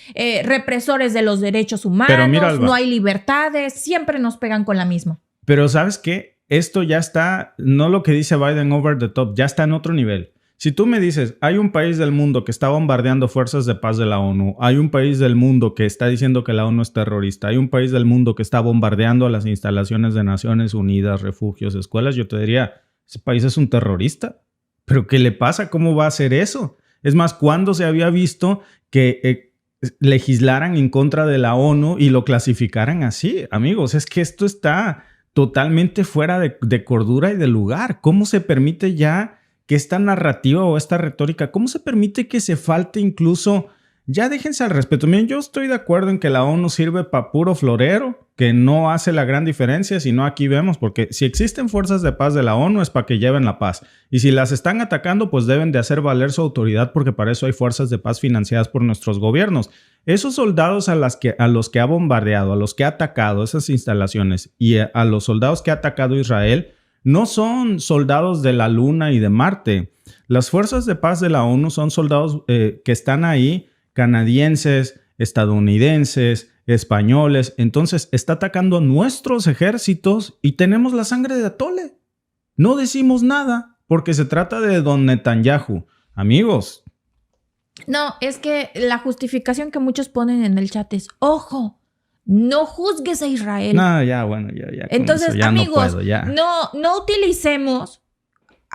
represores de los derechos humanos, pero mira, Alba, no hay libertades, siempre nos pegan con la misma. Pero ¿sabes qué? Esto ya está, no lo que dice Biden over the top, ya está en otro nivel. Si tú me dices, hay un país del mundo que está bombardeando fuerzas de paz de la ONU, hay un país del mundo que está diciendo que la ONU es terrorista, hay un país del mundo que está bombardeando las instalaciones de Naciones Unidas, refugios, escuelas, yo te diría, ese país es un terrorista. ¿Pero qué le pasa? ¿Cómo va a hacer eso? Es más, ¿cuándo se había visto que legislaran en contra de la ONU y lo clasificaran así? Amigos, es que esto está totalmente fuera de cordura y de lugar. ¿Cómo se permite ya que esta narrativa o esta retórica, cómo se permite que se falte incluso, ya déjense al respeto? Miren, yo estoy de acuerdo en que la ONU sirve para puro florero, que no hace la gran diferencia, sino aquí vemos, porque si existen fuerzas de paz de la ONU es para que lleven la paz. Y si las están atacando, pues deben de hacer valer su autoridad, porque para eso hay fuerzas de paz financiadas por nuestros gobiernos. Esos soldados a los que ha bombardeado, a los que ha atacado esas instalaciones y a los soldados que ha atacado Israel, no son soldados de la Luna y de Marte. Las fuerzas de paz de la ONU son soldados que están ahí, canadienses, estadounidenses, españoles. Entonces está atacando a nuestros ejércitos y tenemos la sangre de atole. No decimos nada porque se trata de don Netanyahu. Amigos. No, es que la justificación que muchos ponen en el chat es, ojo, no juzgues a Israel. No, ya, bueno, ya. Entonces, ya amigos, no puedo, ya. No utilicemos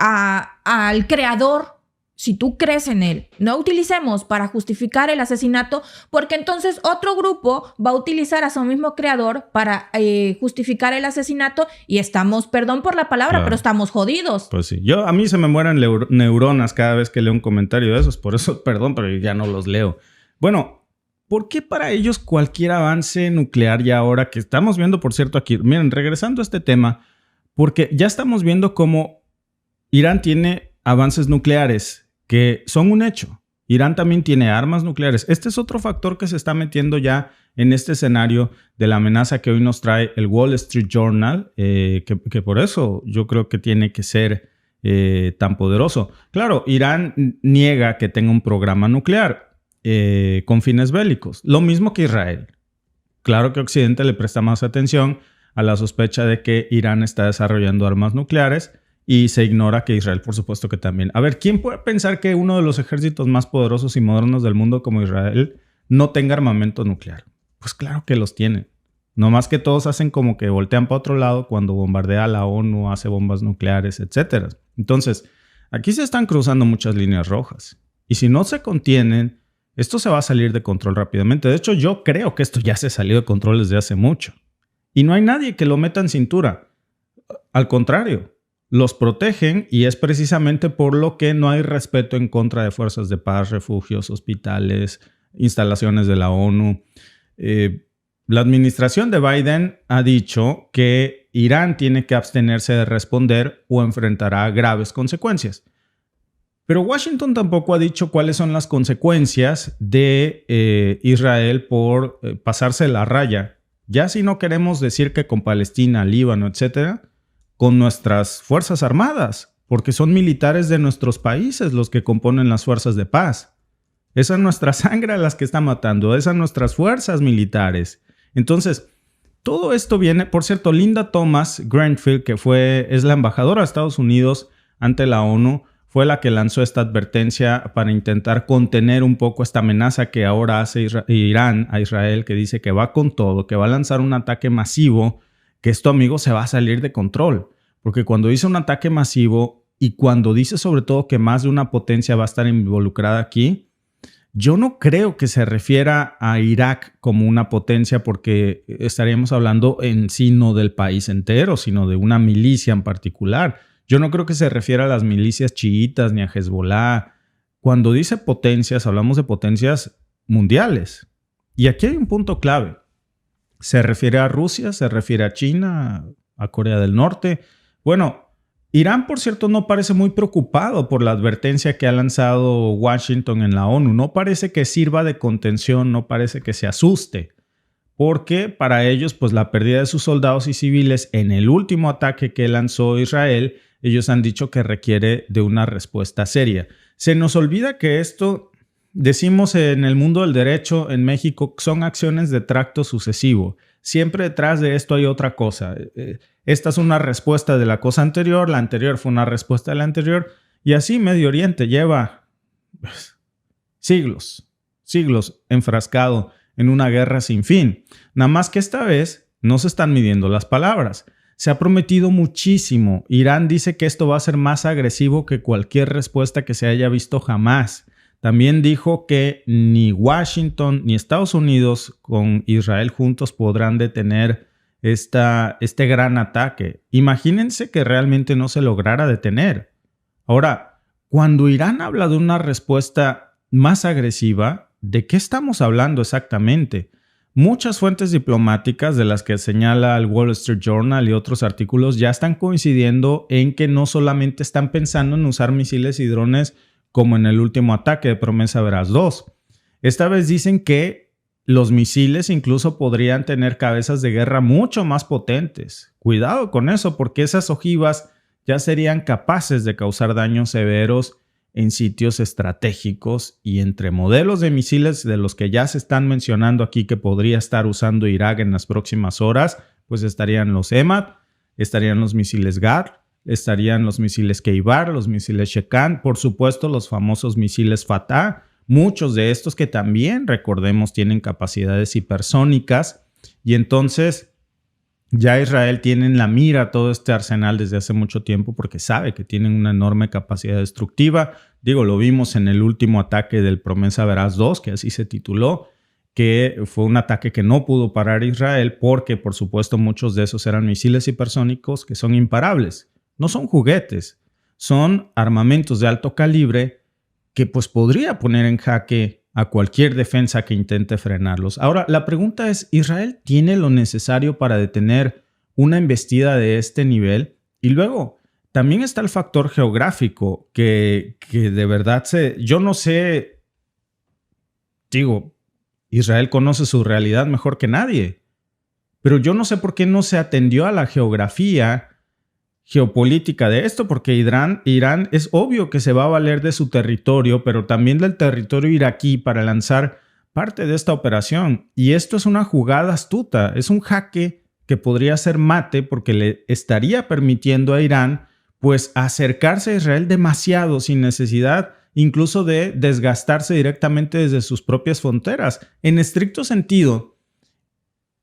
al creador, si tú crees en él, no utilicemos para justificar el asesinato, porque entonces otro grupo va a utilizar a su mismo creador para justificar el asesinato y estamos, perdón por la palabra, Claro. pero estamos jodidos. Pues sí. A mí se me mueren neuronas cada vez que leo un comentario de esos. Por eso, perdón, pero ya no los leo. Bueno, ¿por qué para ellos cualquier avance nuclear ya ahora que estamos viendo, por cierto, aquí? Miren, regresando a este tema, porque ya estamos viendo cómo Irán tiene avances nucleares que son un hecho. Irán también tiene armas nucleares. Este es otro factor que se está metiendo ya en este escenario de la amenaza que hoy nos trae el Wall Street Journal, que por eso yo creo que tiene que ser tan poderoso. Claro, Irán niega que tenga un programa nuclear con fines bélicos. Lo mismo que Israel. Claro que Occidente le presta más atención a la sospecha de que Irán está desarrollando armas nucleares y se ignora que Israel, por supuesto que también. A ver, ¿quién puede pensar que uno de los ejércitos más poderosos y modernos del mundo como Israel no tenga armamento nuclear? Pues claro que los tiene. No más que todos hacen como que voltean para otro lado cuando bombardea a la ONU, hace bombas nucleares, etc. Entonces, aquí se están cruzando muchas líneas rojas. Y si no se contienen, esto se va a salir de control rápidamente. De hecho, yo creo que esto ya se salió de control desde hace mucho. Y no hay nadie que lo meta en cintura. Al contrario, los protegen y es precisamente por lo que no hay respeto en contra de fuerzas de paz, refugios, hospitales, instalaciones de la ONU. La administración de Biden ha dicho que Irán tiene que abstenerse de responder o enfrentará graves consecuencias. Pero Washington tampoco ha dicho cuáles son las consecuencias de Israel por pasarse la raya. Ya si no queremos decir que con Palestina, Líbano, etcétera, con nuestras fuerzas armadas, porque son militares de nuestros países los que componen las fuerzas de paz. Esa es nuestra sangre a las que está matando, esas son nuestras fuerzas militares. Entonces, todo esto viene, por cierto, Linda Thomas Greenfield, que es la embajadora de Estados Unidos ante la ONU, fue la que lanzó esta advertencia para intentar contener un poco esta amenaza que ahora hace Irán a Israel, que dice que va con todo, que va a lanzar un ataque masivo, que esto, amigos, se va a salir de control. Porque cuando dice un ataque masivo y cuando dice sobre todo que más de una potencia va a estar involucrada aquí, yo no creo que se refiera a Irak como una potencia porque estaríamos hablando en sí no del país entero, sino de una milicia en particular. Yo no creo que se refiera a las milicias chiitas ni a Hezbollah. Cuando dice potencias, hablamos de potencias mundiales. Y aquí hay un punto clave. Se refiere a Rusia, se refiere a China, a Corea del Norte. Bueno, Irán, por cierto, no parece muy preocupado por la advertencia que ha lanzado Washington en la ONU. No parece que sirva de contención, no parece que se asuste. Porque para ellos, pues la pérdida de sus soldados y civiles en el último ataque que lanzó Israel, ellos han dicho que requiere de una respuesta seria. Se nos olvida que esto... Decimos en el mundo del derecho en México son acciones de tracto sucesivo. Siempre detrás de esto hay otra cosa. Esta es una respuesta de la cosa anterior, la anterior fue una respuesta de la anterior y así Medio Oriente lleva siglos enfrascado en una guerra sin fin. Nada más que esta vez no se están midiendo las palabras. Se ha prometido muchísimo. Irán dice que esto va a ser más agresivo que cualquier respuesta que se haya visto jamás. También dijo que ni Washington ni Estados Unidos con Israel juntos podrán detener este gran ataque. Imagínense que realmente no se lograra detener. Ahora, cuando Irán habla de una respuesta más agresiva, ¿de qué estamos hablando exactamente? Muchas fuentes diplomáticas de las que señala el Wall Street Journal y otros artículos ya están coincidiendo en que no solamente están pensando en usar misiles y drones como en el último ataque de Promesa Veraz 2. Esta vez dicen que los misiles incluso podrían tener cabezas de guerra mucho más potentes. Cuidado con eso, porque esas ojivas ya serían capaces de causar daños severos en sitios estratégicos y entre modelos de misiles de los que ya se están mencionando aquí que podría estar usando Irak en las próximas horas, pues estarían los EMAD, estarían los misiles GAR, estarían los misiles Keibar, los misiles Shekan, por supuesto los famosos misiles Fatah, muchos de estos que también, recordemos, tienen capacidades hipersónicas. Y entonces, Ya Israel tiene en la mira todo este arsenal desde hace mucho tiempo porque sabe que tienen una enorme capacidad destructiva. Digo, lo vimos en el último ataque del Promesa Veraz 2, que así se tituló, que fue un ataque que no pudo parar Israel porque, por supuesto, muchos de esos eran misiles hipersónicos que son imparables. No son juguetes, son armamentos de alto calibre que pues podría poner en jaque a cualquier defensa que intente frenarlos. Ahora, la pregunta es, ¿Israel tiene lo necesario para detener una embestida de este nivel? Y luego, también está el factor geográfico que de verdad yo no sé, digo, Israel conoce su realidad mejor que nadie, pero yo no sé por qué no se atendió a la geografía geopolítica de esto, porque Irán es obvio que se va a valer de su territorio, pero también del territorio iraquí para lanzar parte de esta operación. Y esto es una jugada astuta, es un jaque que podría ser mate porque le estaría permitiendo a Irán pues acercarse a Israel demasiado sin necesidad incluso de desgastarse directamente desde sus propias fronteras. En estricto sentido,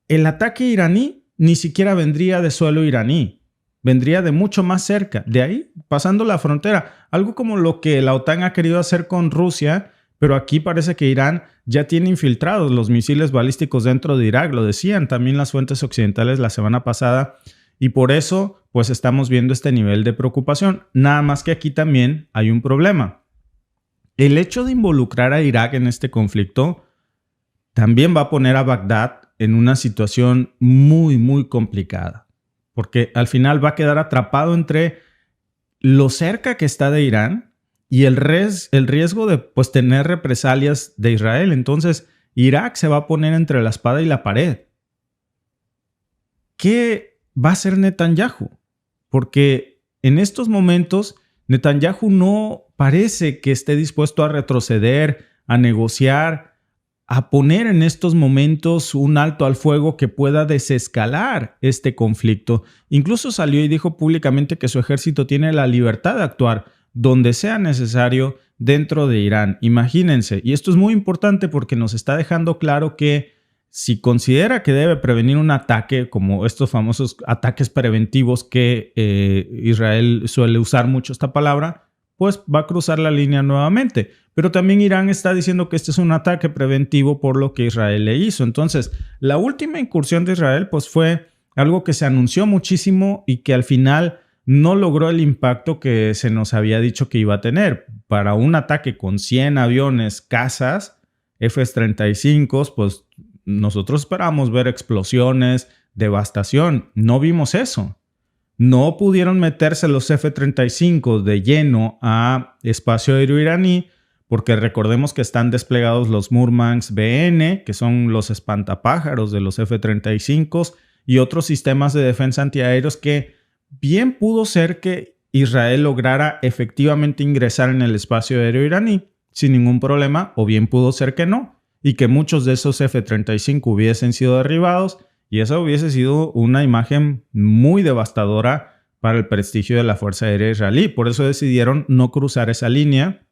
el ataque iraní ni siquiera vendría de suelo iraní. Vendría de mucho más cerca, de ahí, pasando la frontera. Algo como lo que la OTAN ha querido hacer con Rusia, pero aquí parece que Irán ya tiene infiltrados los misiles balísticos dentro de Irak. Lo decían también las fuentes occidentales la semana pasada. Y por eso, pues estamos viendo este nivel de preocupación. Nada más que aquí también hay un problema. El hecho de involucrar a Irak en este conflicto también va a poner a Bagdad en una situación muy, muy complicada. Porque al final va a quedar atrapado entre lo cerca que está de Irán y el riesgo de pues, tener represalias de Israel. Entonces, Irak se va a poner entre la espada y la pared. ¿Qué va a hacer Netanyahu? Porque en estos momentos Netanyahu no parece que esté dispuesto a retroceder, a negociar, a poner en estos momentos un alto al fuego que pueda desescalar este conflicto. Incluso salió y dijo públicamente que su ejército tiene la libertad de actuar donde sea necesario dentro de Irán. Imagínense, y esto es muy importante porque nos está dejando claro que si considera que debe prevenir un ataque, como estos famosos ataques preventivos que Israel suele usar mucho esta palabra, pues va a cruzar la línea nuevamente. Pero también Irán está diciendo que este es un ataque preventivo por lo que Israel le hizo. Entonces, la última incursión de Israel pues fue algo que se anunció muchísimo y que al final no logró el impacto que se nos había dicho que iba a tener. Para un ataque con 100 aviones, cazas, F-35, pues nosotros esperamos ver explosiones, devastación. No vimos eso. No pudieron meterse los F-35 de lleno a espacio aéreo iraní porque recordemos que están desplegados los Murmansk BN, que son los espantapájaros de los F-35 y otros sistemas de defensa antiaéreos que bien pudo ser que Israel lograra efectivamente ingresar en el espacio aéreo iraní sin ningún problema, o bien pudo ser que no, y que muchos de esos F-35 hubiesen sido derribados. Y eso hubiese sido una imagen muy devastadora para el prestigio de la Fuerza Aérea Israelí. Por eso decidieron no cruzar esa línea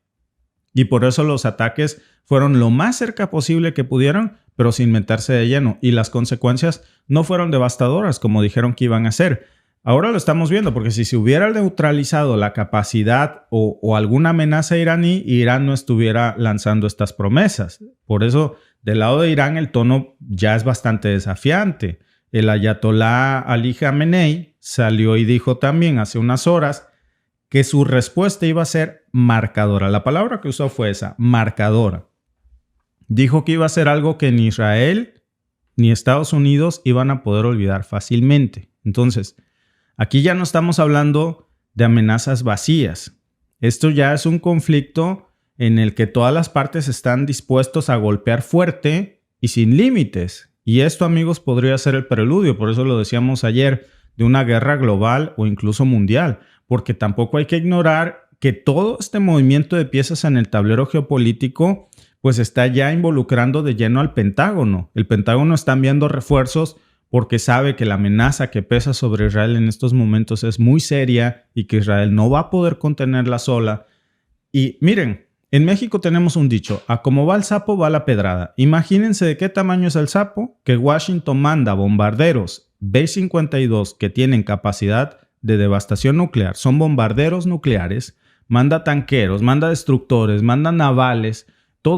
y por eso los ataques fueron lo más cerca posible que pudieron, pero sin meterse de lleno. Y las consecuencias no fueron devastadoras como dijeron que iban a ser. Ahora lo estamos viendo porque si se hubiera neutralizado la capacidad o alguna amenaza iraní, Irán no estuviera lanzando estas promesas. Por eso, del lado de Irán, el tono ya es bastante desafiante. El ayatolá Ali Khamenei salió y dijo también hace unas horas que su respuesta iba a ser marcadora. La palabra que usó fue esa, marcadora. Dijo que iba a ser algo que ni Israel ni Estados Unidos iban a poder olvidar fácilmente. Entonces, aquí ya no estamos hablando de amenazas vacías. Esto ya es un conflicto en el que todas las partes están dispuestos a golpear fuerte y sin límites. Y esto, amigos, podría ser el preludio, por eso lo decíamos ayer, de una guerra global o incluso mundial. Porque tampoco hay que ignorar que todo este movimiento de piezas en el tablero geopolítico pues está ya involucrando de lleno al Pentágono. El Pentágono está enviando refuerzos porque sabe que la amenaza que pesa sobre Israel en estos momentos es muy seria y que Israel no va a poder contenerla sola. Y miren, en México tenemos un dicho, a como va el sapo va la pedrada. Imagínense de qué tamaño es el sapo, que Washington manda bombarderos B-52 que tienen capacidad de devastación nuclear, son bombarderos nucleares, manda tanqueros, manda destructores, manda navales,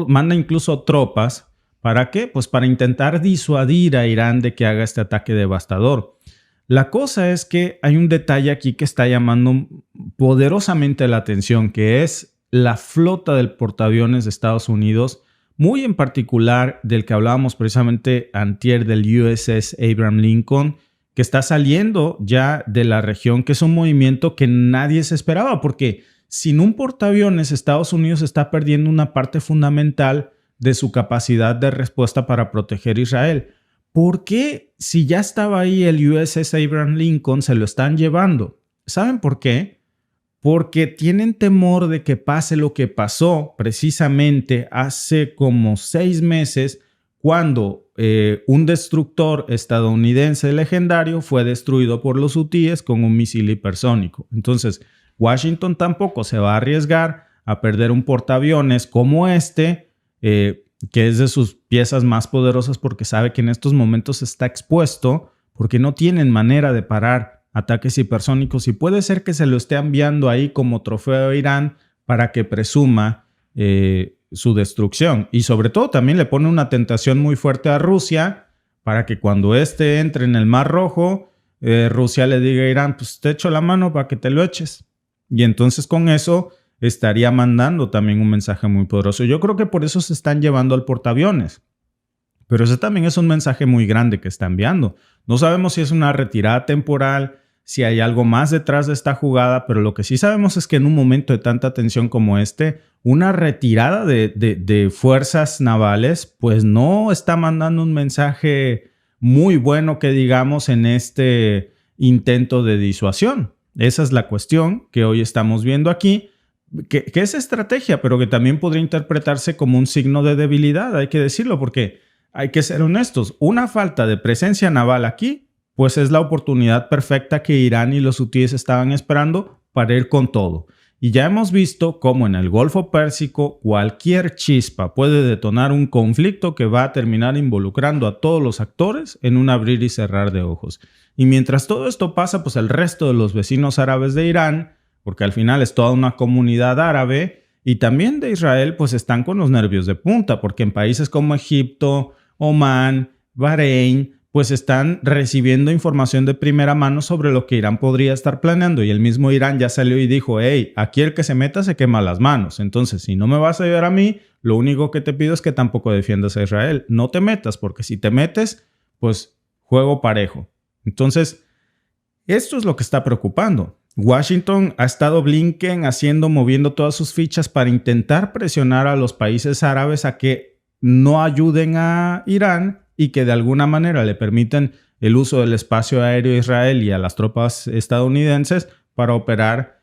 manda incluso tropas. ¿Para qué? Pues para intentar disuadir a Irán de que haga este ataque devastador. La cosa es que hay un detalle aquí que está llamando poderosamente la atención, que es la flota del portaaviones de Estados Unidos, muy en particular del que hablábamos precisamente antier, del USS Abraham Lincoln, que está saliendo ya de la región, que es un movimiento que nadie se esperaba, porque sin un portaaviones Estados Unidos está perdiendo una parte fundamental de su capacidad de respuesta para proteger a Israel. ¿Por qué, si ya estaba ahí el USS Abraham Lincoln, se lo están llevando? ¿Saben por qué? Porque tienen temor de que pase lo que pasó precisamente hace como 6 meses cuando un destructor estadounidense legendario fue destruido por los hutíes con un misil hipersónico. Entonces, Washington tampoco se va a arriesgar a perder un portaaviones como este, que es de sus piezas más poderosas, porque sabe que en estos momentos está expuesto, porque no tienen manera de parar ataques hipersónicos y puede ser que se lo esté enviando ahí como trofeo a Irán para que presuma su destrucción. Y sobre todo también le pone una tentación muy fuerte a Rusia para que cuando éste entre en el Mar Rojo, Rusia le diga a Irán, pues te echo la mano para que te lo eches. Y entonces con eso estaría mandando también un mensaje muy poderoso. Yo creo que por eso se están llevando al portaaviones. Pero ese también es un mensaje muy grande que está enviando. No sabemos si es una retirada temporal, si hay algo más detrás de esta jugada, pero lo que sí sabemos es que en un momento de tanta tensión como este, una retirada de fuerzas navales, pues no está mandando un mensaje muy bueno, que digamos, en este intento de disuasión. Esa es la cuestión que hoy estamos viendo aquí, que es estrategia, pero que también podría interpretarse como un signo de debilidad, hay que decirlo, porque hay que ser honestos. Una falta de presencia naval aquí, pues es la oportunidad perfecta que Irán y los hutíes estaban esperando para ir con todo. Y ya hemos visto cómo en el Golfo Pérsico cualquier chispa puede detonar un conflicto que va a terminar involucrando a todos los actores en un abrir y cerrar de ojos. Y mientras todo esto pasa, pues el resto de los vecinos árabes de Irán, porque al final es toda una comunidad árabe, y también de Israel, pues están con los nervios de punta, porque en países como Egipto, Omán, Bahrein, pues están recibiendo información de primera mano sobre lo que Irán podría estar planeando. Y el mismo Irán ya salió y dijo, hey, aquí el que se meta se quema las manos. Entonces, si no me vas a ayudar a mí, lo único que te pido es que tampoco defiendas a Israel. No te metas, porque si te metes, pues juego parejo. Entonces, esto es lo que está preocupando. Washington ha estado Blinken moviendo todas sus fichas para intentar presionar a los países árabes a que no ayuden a Irán y que de alguna manera le permiten el uso del espacio aéreo a Israel y a las tropas estadounidenses para operar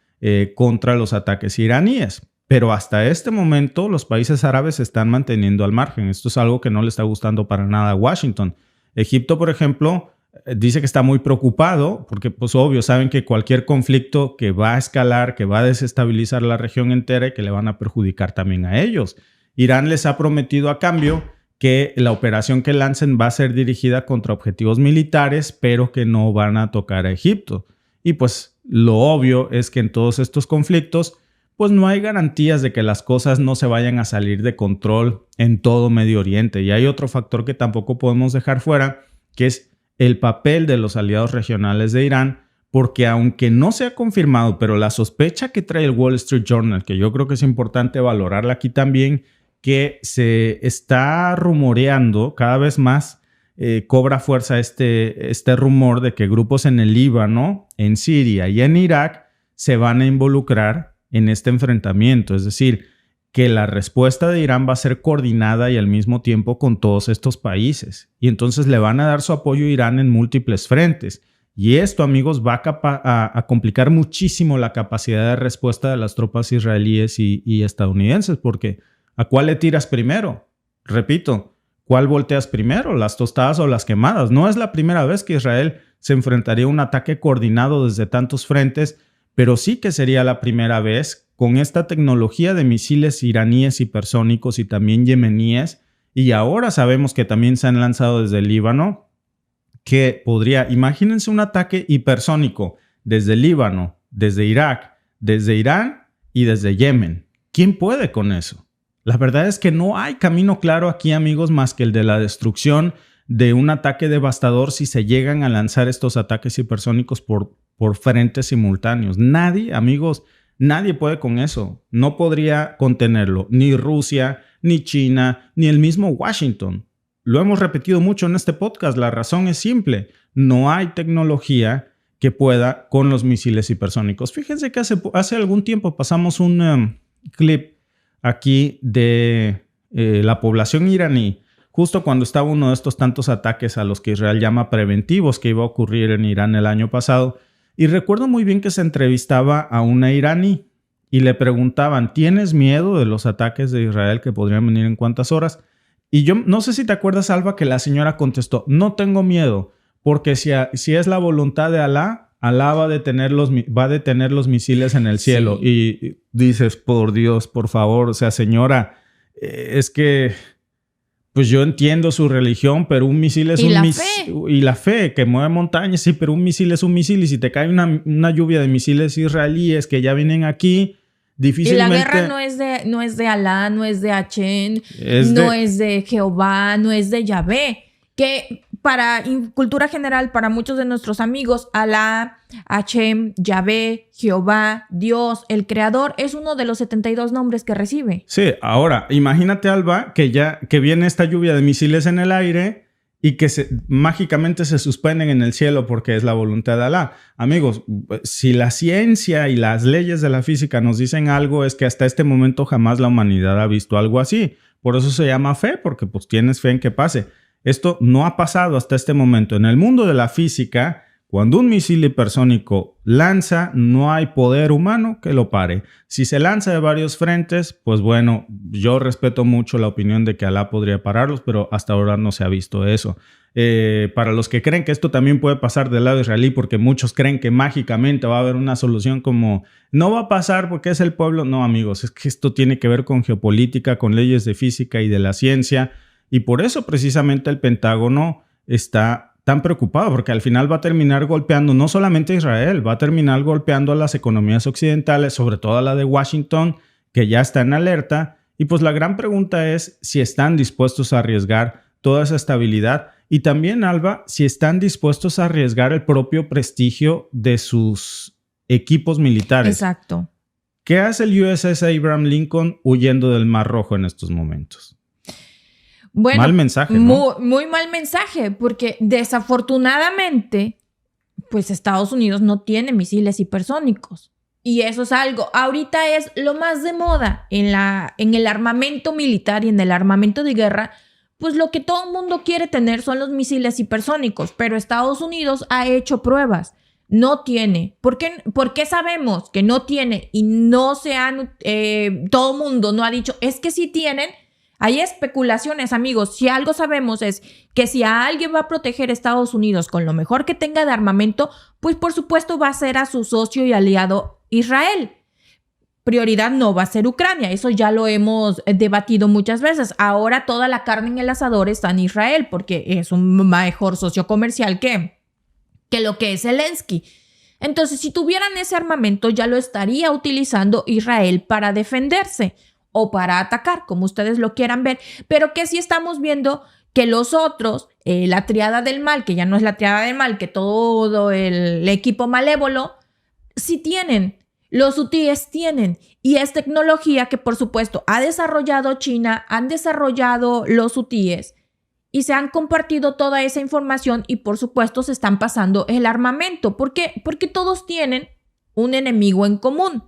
contra los ataques iraníes. Pero hasta este momento los países árabes se están manteniendo al margen. Esto es algo que no le está gustando para nada a Washington. Egipto, por ejemplo, dice que está muy preocupado porque, pues obvio, saben que cualquier conflicto que va a escalar, que va a desestabilizar la región entera y que le van a perjudicar también a ellos. Irán les ha prometido a cambio que la operación que lancen va a ser dirigida contra objetivos militares, pero que no van a tocar a Egipto. Y pues lo obvio es que en todos estos conflictos, pues no hay garantías de que las cosas no se vayan a salir de control en todo Medio Oriente. Y hay otro factor que tampoco podemos dejar fuera, que es el papel de los aliados regionales de Irán, porque aunque no se ha confirmado, pero la sospecha que trae el Wall Street Journal, que yo creo que es importante valorarla aquí también, que se está rumoreando cada vez más, cobra fuerza este rumor de que grupos en el Líbano, en Siria y en Irak se van a involucrar en este enfrentamiento. Es decir, que la respuesta de Irán va a ser coordinada y al mismo tiempo con todos estos países. Y entonces le van a dar su apoyo a Irán en múltiples frentes. Y esto, amigos, va a complicar muchísimo la capacidad de respuesta de las tropas israelíes y estadounidenses, porque ¿a cuál le tiras primero? Repito, ¿cuál volteas primero? ¿Las tostadas o las quemadas? No es la primera vez que Israel se enfrentaría a un ataque coordinado desde tantos frentes, pero sí que sería la primera vez con esta tecnología de misiles iraníes hipersónicos y también yemeníes. Y ahora sabemos que también se han lanzado desde el Líbano, que podría, imagínense un ataque hipersónico desde Líbano, desde Irak, desde Irán y desde Yemen. ¿Quién puede con eso? La verdad es que no hay camino claro aquí, amigos, más que el de la destrucción de un ataque devastador si se llegan a lanzar estos ataques hipersónicos por frentes simultáneos. Nadie, amigos, nadie puede con eso. No podría contenerlo. Ni Rusia, ni China, ni el mismo Washington. Lo hemos repetido mucho en este podcast. La razón es simple. No hay tecnología que pueda con los misiles hipersónicos. Fíjense que hace algún tiempo pasamos un clip aquí de la población iraní, justo cuando estaba uno de estos tantos ataques a los que Israel llama preventivos que iba a ocurrir en Irán el año pasado. Y recuerdo muy bien que se entrevistaba a una iraní y le preguntaban, ¿tienes miedo de los ataques de Israel que podrían venir en cuántas horas? Y yo no sé si te acuerdas, Alba, que la señora contestó, no tengo miedo, porque si es la voluntad de Alá, Alá va a detener los misiles en el cielo. Sí. Y dices, por Dios, por favor, o sea, señora, es que pues yo entiendo su religión, pero un misil es un misil. Y la fe, que mueve montañas, sí, pero un misil es un misil. Y si te cae una lluvia de misiles israelíes que ya vienen aquí, difícilmente... Y la guerra no es de Alá, no es de Hachén, no es de Jehová, no es de Yahvé. Que para cultura general, para muchos de nuestros amigos, Alá, Hachem, Yahvé, Jehová, Dios, el Creador, es uno de los 72 nombres que recibe. Sí, ahora, imagínate, Alba, que viene esta lluvia de misiles en el aire y que mágicamente se suspenden en el cielo porque es la voluntad de Alá. Amigos, si la ciencia y las leyes de la física nos dicen algo, es que hasta este momento jamás la humanidad ha visto algo así. Por eso se llama fe, porque pues tienes fe en que pase. Esto no ha pasado hasta este momento. En el mundo de la física, cuando un misil hipersónico lanza, no hay poder humano que lo pare. Si se lanza de varios frentes, pues bueno, yo respeto mucho la opinión de que Alá podría pararlos, pero hasta ahora no se ha visto eso. Para los que creen que esto también puede pasar del lado israelí, porque muchos creen que mágicamente va a haber una solución como no va a pasar porque es el pueblo. No, amigos, es que esto tiene que ver con geopolítica, con leyes de física y de la ciencia. Y por eso precisamente el Pentágono está tan preocupado, porque al final va a terminar golpeando no solamente a Israel, va a terminar golpeando a las economías occidentales, sobre todo a la de Washington, que ya está en alerta. Y pues la gran pregunta es si están dispuestos a arriesgar toda esa estabilidad y también, Alba, si están dispuestos a arriesgar el propio prestigio de sus equipos militares. Exacto. ¿Qué hace el USS Abraham Lincoln huyendo del Mar Rojo en estos momentos? Bueno, mal mensaje, ¿no? Muy mal mensaje, porque desafortunadamente, pues Estados Unidos no tiene misiles hipersónicos. Y eso es algo, ahorita es lo más de moda en el armamento militar y en el armamento de guerra, pues lo que todo el mundo quiere tener son los misiles hipersónicos, pero Estados Unidos ha hecho pruebas. No tiene. ¿Por qué sabemos que no tiene y no se han, todo el mundo no ha dicho, es que sí tienen? Hay especulaciones, amigos. Si algo sabemos es que si a alguien va a proteger a Estados Unidos con lo mejor que tenga de armamento, pues por supuesto va a ser a su socio y aliado Israel. Prioridad no va a ser Ucrania. Eso ya lo hemos debatido muchas veces. Ahora toda la carne en el asador está en Israel porque es un mejor socio comercial que lo que es Zelensky. Entonces, si tuvieran ese armamento, ya lo estaría utilizando Israel para defenderse o para atacar, como ustedes lo quieran ver, pero que sí estamos viendo que los otros, la triada del mal, que ya no es la triada del mal, que todo el equipo malévolo, sí tienen, los UTIs tienen, y es tecnología que por supuesto ha desarrollado China, han desarrollado los UTIs, y se han compartido toda esa información y por supuesto se están pasando el armamento. ¿Por qué? Porque todos tienen un enemigo en común.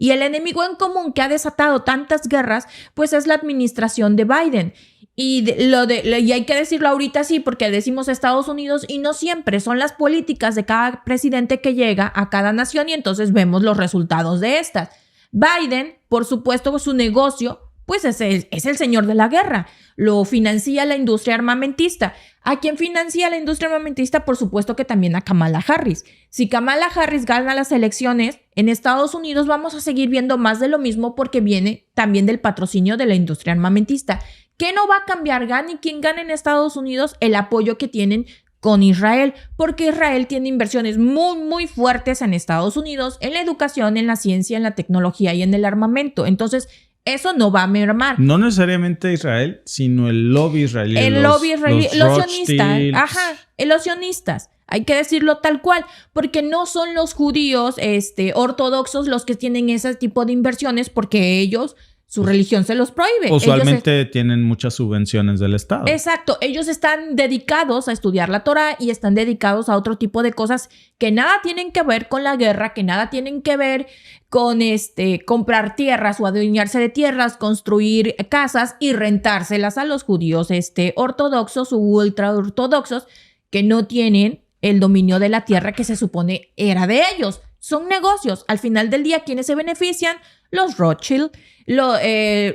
Y el enemigo en común que ha desatado tantas guerras, pues es la administración de Biden. Y hay que decirlo ahorita sí, porque decimos Estados Unidos y no siempre. Son las políticas de cada presidente que llega a cada nación y entonces vemos los resultados de estas. Biden, por supuesto, su negocio, pues es el señor de la guerra. Lo financia la industria armamentista. ¿A quién financia la industria armamentista? Por supuesto que también a Kamala Harris. Si Kamala Harris gana las elecciones en Estados Unidos, vamos a seguir viendo más de lo mismo porque viene también del patrocinio de la industria armamentista. ¿Qué no va a cambiar? Gane quien gane en Estados Unidos, el apoyo que tienen con Israel, porque Israel tiene inversiones muy, muy fuertes en Estados Unidos, en la educación, en la ciencia, en la tecnología y en el armamento. Entonces, eso no va a mermar. No necesariamente Israel, sino el lobby israelí. El lobby israelí, los sionistas. Los sionistas. Hay que decirlo tal cual, porque no son los judíos ortodoxos los que tienen ese tipo de inversiones, porque ellos, su religión se los prohíbe. Usualmente tienen muchas subvenciones del Estado. Exacto. Ellos están dedicados a estudiar la Torá y están dedicados a otro tipo de cosas que nada tienen que ver con la guerra, que nada tienen que ver con comprar tierras o adueñarse de tierras, construir casas y rentárselas a los judíos ortodoxos u ultra ortodoxos que no tienen el dominio de la tierra que se supone era de ellos. Son negocios. Al final del día, ¿quiénes se benefician? Los Rothschild,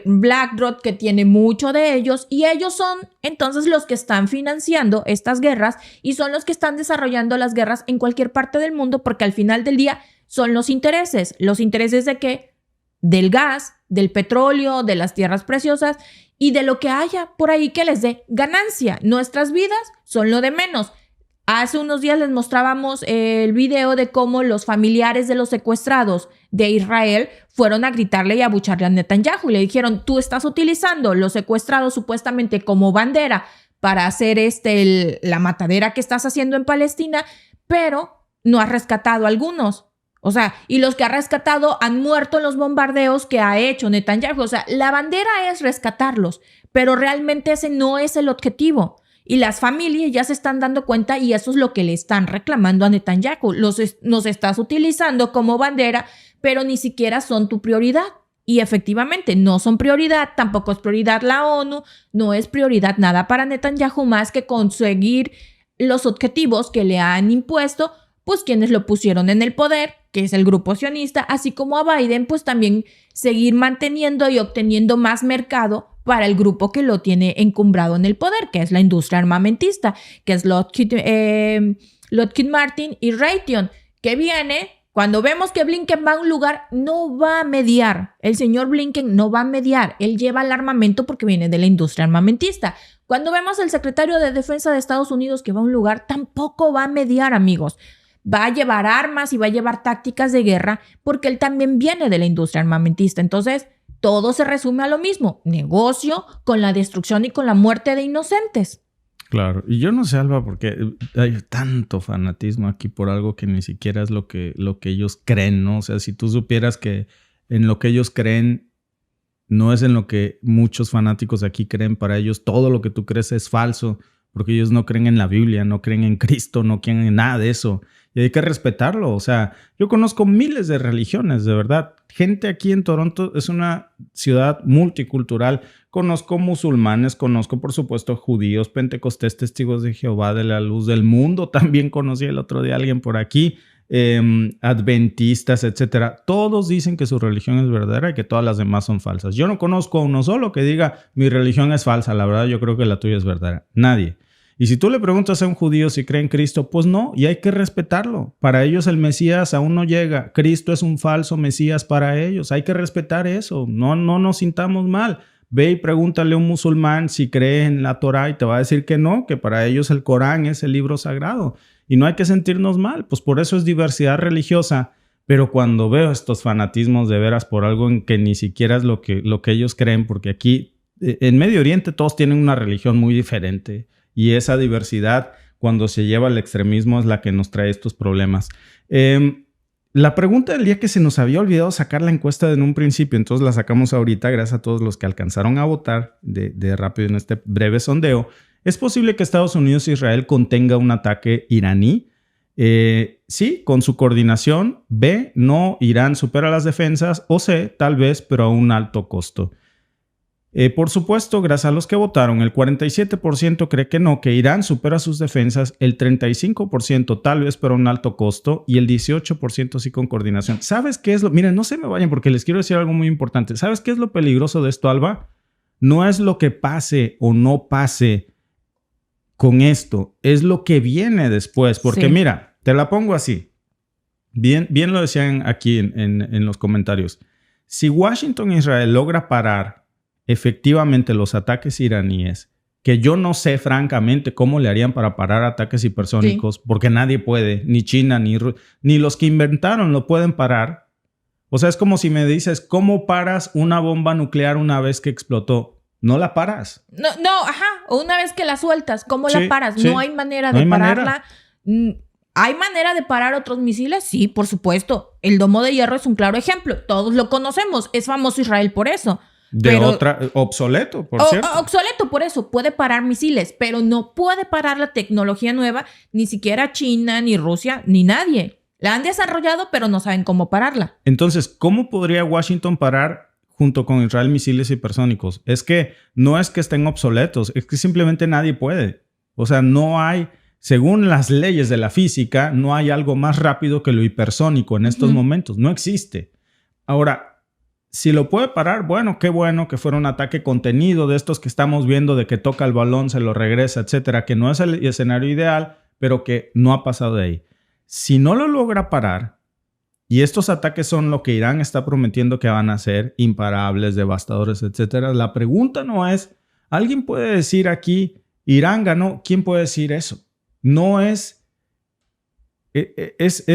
BlackRock, que tiene mucho de ellos, y ellos son entonces los que están financiando estas guerras y son los que están desarrollando las guerras en cualquier parte del mundo, porque al final del día son los intereses. ¿Los intereses de qué? Del gas, del petróleo, de las tierras preciosas y de lo que haya por ahí que les dé ganancia. Nuestras vidas son lo de menos. Hace unos días les mostrábamos el video de cómo los familiares de los secuestrados de Israel fueron a gritarle y a abucharle a Netanyahu y le dijeron, tú estás utilizando los secuestrados supuestamente como bandera para hacer la matadera que estás haciendo en Palestina, pero no has rescatado a algunos. O sea, y los que ha rescatado han muerto en los bombardeos que ha hecho Netanyahu. O sea, la bandera es rescatarlos, pero realmente ese no es el objetivo. Y las familias ya se están dando cuenta y eso es lo que le están reclamando a Netanyahu. Nos estás utilizando como bandera, pero ni siquiera son tu prioridad. Y efectivamente no son prioridad, tampoco es prioridad la ONU, no es prioridad nada para Netanyahu más que conseguir los objetivos que le han impuesto, pues quienes lo pusieron en el poder, que es el grupo sionista, así como a Biden, pues también seguir manteniendo y obteniendo más mercado para el grupo que lo tiene encumbrado en el poder, que es la industria armamentista, que es Lockheed Martin y Raytheon, que viene, cuando vemos que Blinken va a un lugar, no va a mediar. El señor Blinken no va a mediar. Él lleva el armamento porque viene de la industria armamentista. Cuando vemos al secretario de Defensa de Estados Unidos que va a un lugar, tampoco va a mediar, amigos. Va a llevar armas y va a llevar tácticas de guerra porque él también viene de la industria armamentista. Entonces, todo se resume a lo mismo, negocio con la destrucción y con la muerte de inocentes. Claro, y yo no sé, Alba, porque hay tanto fanatismo aquí por algo que ni siquiera es lo que ellos creen, ¿no? O sea, si tú supieras que en lo que ellos creen no es en lo que muchos fanáticos aquí creen, para ellos todo lo que tú crees es falso, porque ellos no creen en la Biblia, no creen en Cristo, no creen en nada de eso. Y hay que respetarlo. O sea, yo conozco miles de religiones, de verdad. Gente aquí en Toronto es una ciudad multicultural. Conozco musulmanes, conozco por supuesto judíos, pentecostés, testigos de Jehová, de la luz del mundo. También conocí el otro día a alguien por aquí, adventistas, etcétera. Todos dicen que su religión es verdadera y que todas las demás son falsas. Yo no conozco a uno solo que diga mi religión es falsa. La verdad, yo creo que la tuya es verdadera. Nadie. Y si tú le preguntas a un judío si cree en Cristo, pues no, y hay que respetarlo. Para ellos el Mesías aún no llega. Cristo es un falso Mesías para ellos. Hay que respetar eso. No nos sintamos mal. Ve y pregúntale a un musulmán si cree en la Torá y te va a decir que no, que para ellos el Corán es el libro sagrado. Y no hay que sentirnos mal, pues por eso es diversidad religiosa. Pero cuando veo estos fanatismos de veras por algo en que ni siquiera es lo que ellos creen, porque aquí en Medio Oriente todos tienen una religión muy diferente. Y esa diversidad, cuando se lleva al extremismo, es la que nos trae estos problemas. La pregunta del día que se nos había olvidado sacar la encuesta en un principio, entonces la sacamos ahorita, gracias a todos los que alcanzaron a votar de rápido en este breve sondeo. ¿Es posible que Estados Unidos e Israel contenga un ataque iraní? Sí, con su coordinación. B, no, Irán supera las defensas. O C, tal vez, pero a un alto costo. Por supuesto, gracias a los que votaron, el 47% cree que no, que Irán supera sus defensas, el 35% tal vez pero a un alto costo y el 18% sí con coordinación. ¿Sabes qué es lo? Miren, no se me vayan porque les quiero decir algo muy importante. ¿Sabes qué es lo peligroso de esto, Alba? No es lo que pase o no pase con esto, es lo que viene después. Porque mira, te la pongo así. Bien lo decían aquí en los comentarios. Si Washington e Israel logra parar efectivamente los ataques iraníes que yo no sé francamente cómo le harían para parar ataques hipersónicos, porque nadie puede, ni China, ni los que inventaron lo pueden parar. O sea, es como si me dices, ¿cómo paras una bomba nuclear una vez que explotó? No la paras. No, ajá. O una vez que la sueltas, ¿cómo la paras? Sí. No hay manera de pararla. ¿Hay manera de parar otros misiles? Sí, por supuesto. El domo de hierro es un claro ejemplo. Todos lo conocemos. Es famoso Israel por eso. Obsoleto, por cierto. Obsoleto, por eso. Puede parar misiles, pero no puede parar la tecnología nueva, ni siquiera China, ni Rusia, ni nadie. La han desarrollado, pero no saben cómo pararla. Entonces, ¿cómo podría Washington parar junto con Israel misiles hipersónicos? Es que no es que estén obsoletos, es que simplemente nadie puede. O sea, no hay, según las leyes de la física, no hay algo más rápido que lo hipersónico en estos momentos. No existe. Ahora, si lo puede parar, bueno, qué bueno que fuera un ataque contenido de estos que estamos viendo, de que toca el balón, se lo regresa, etcétera, que no es el escenario ideal, pero que no ha pasado de ahí. Si no lo logra parar, y estos ataques son lo que Irán está prometiendo que van a ser, imparables, devastadores, etcétera, la pregunta no es, ¿alguien puede decir aquí, Irán ganó? ¿Quién puede decir eso? No es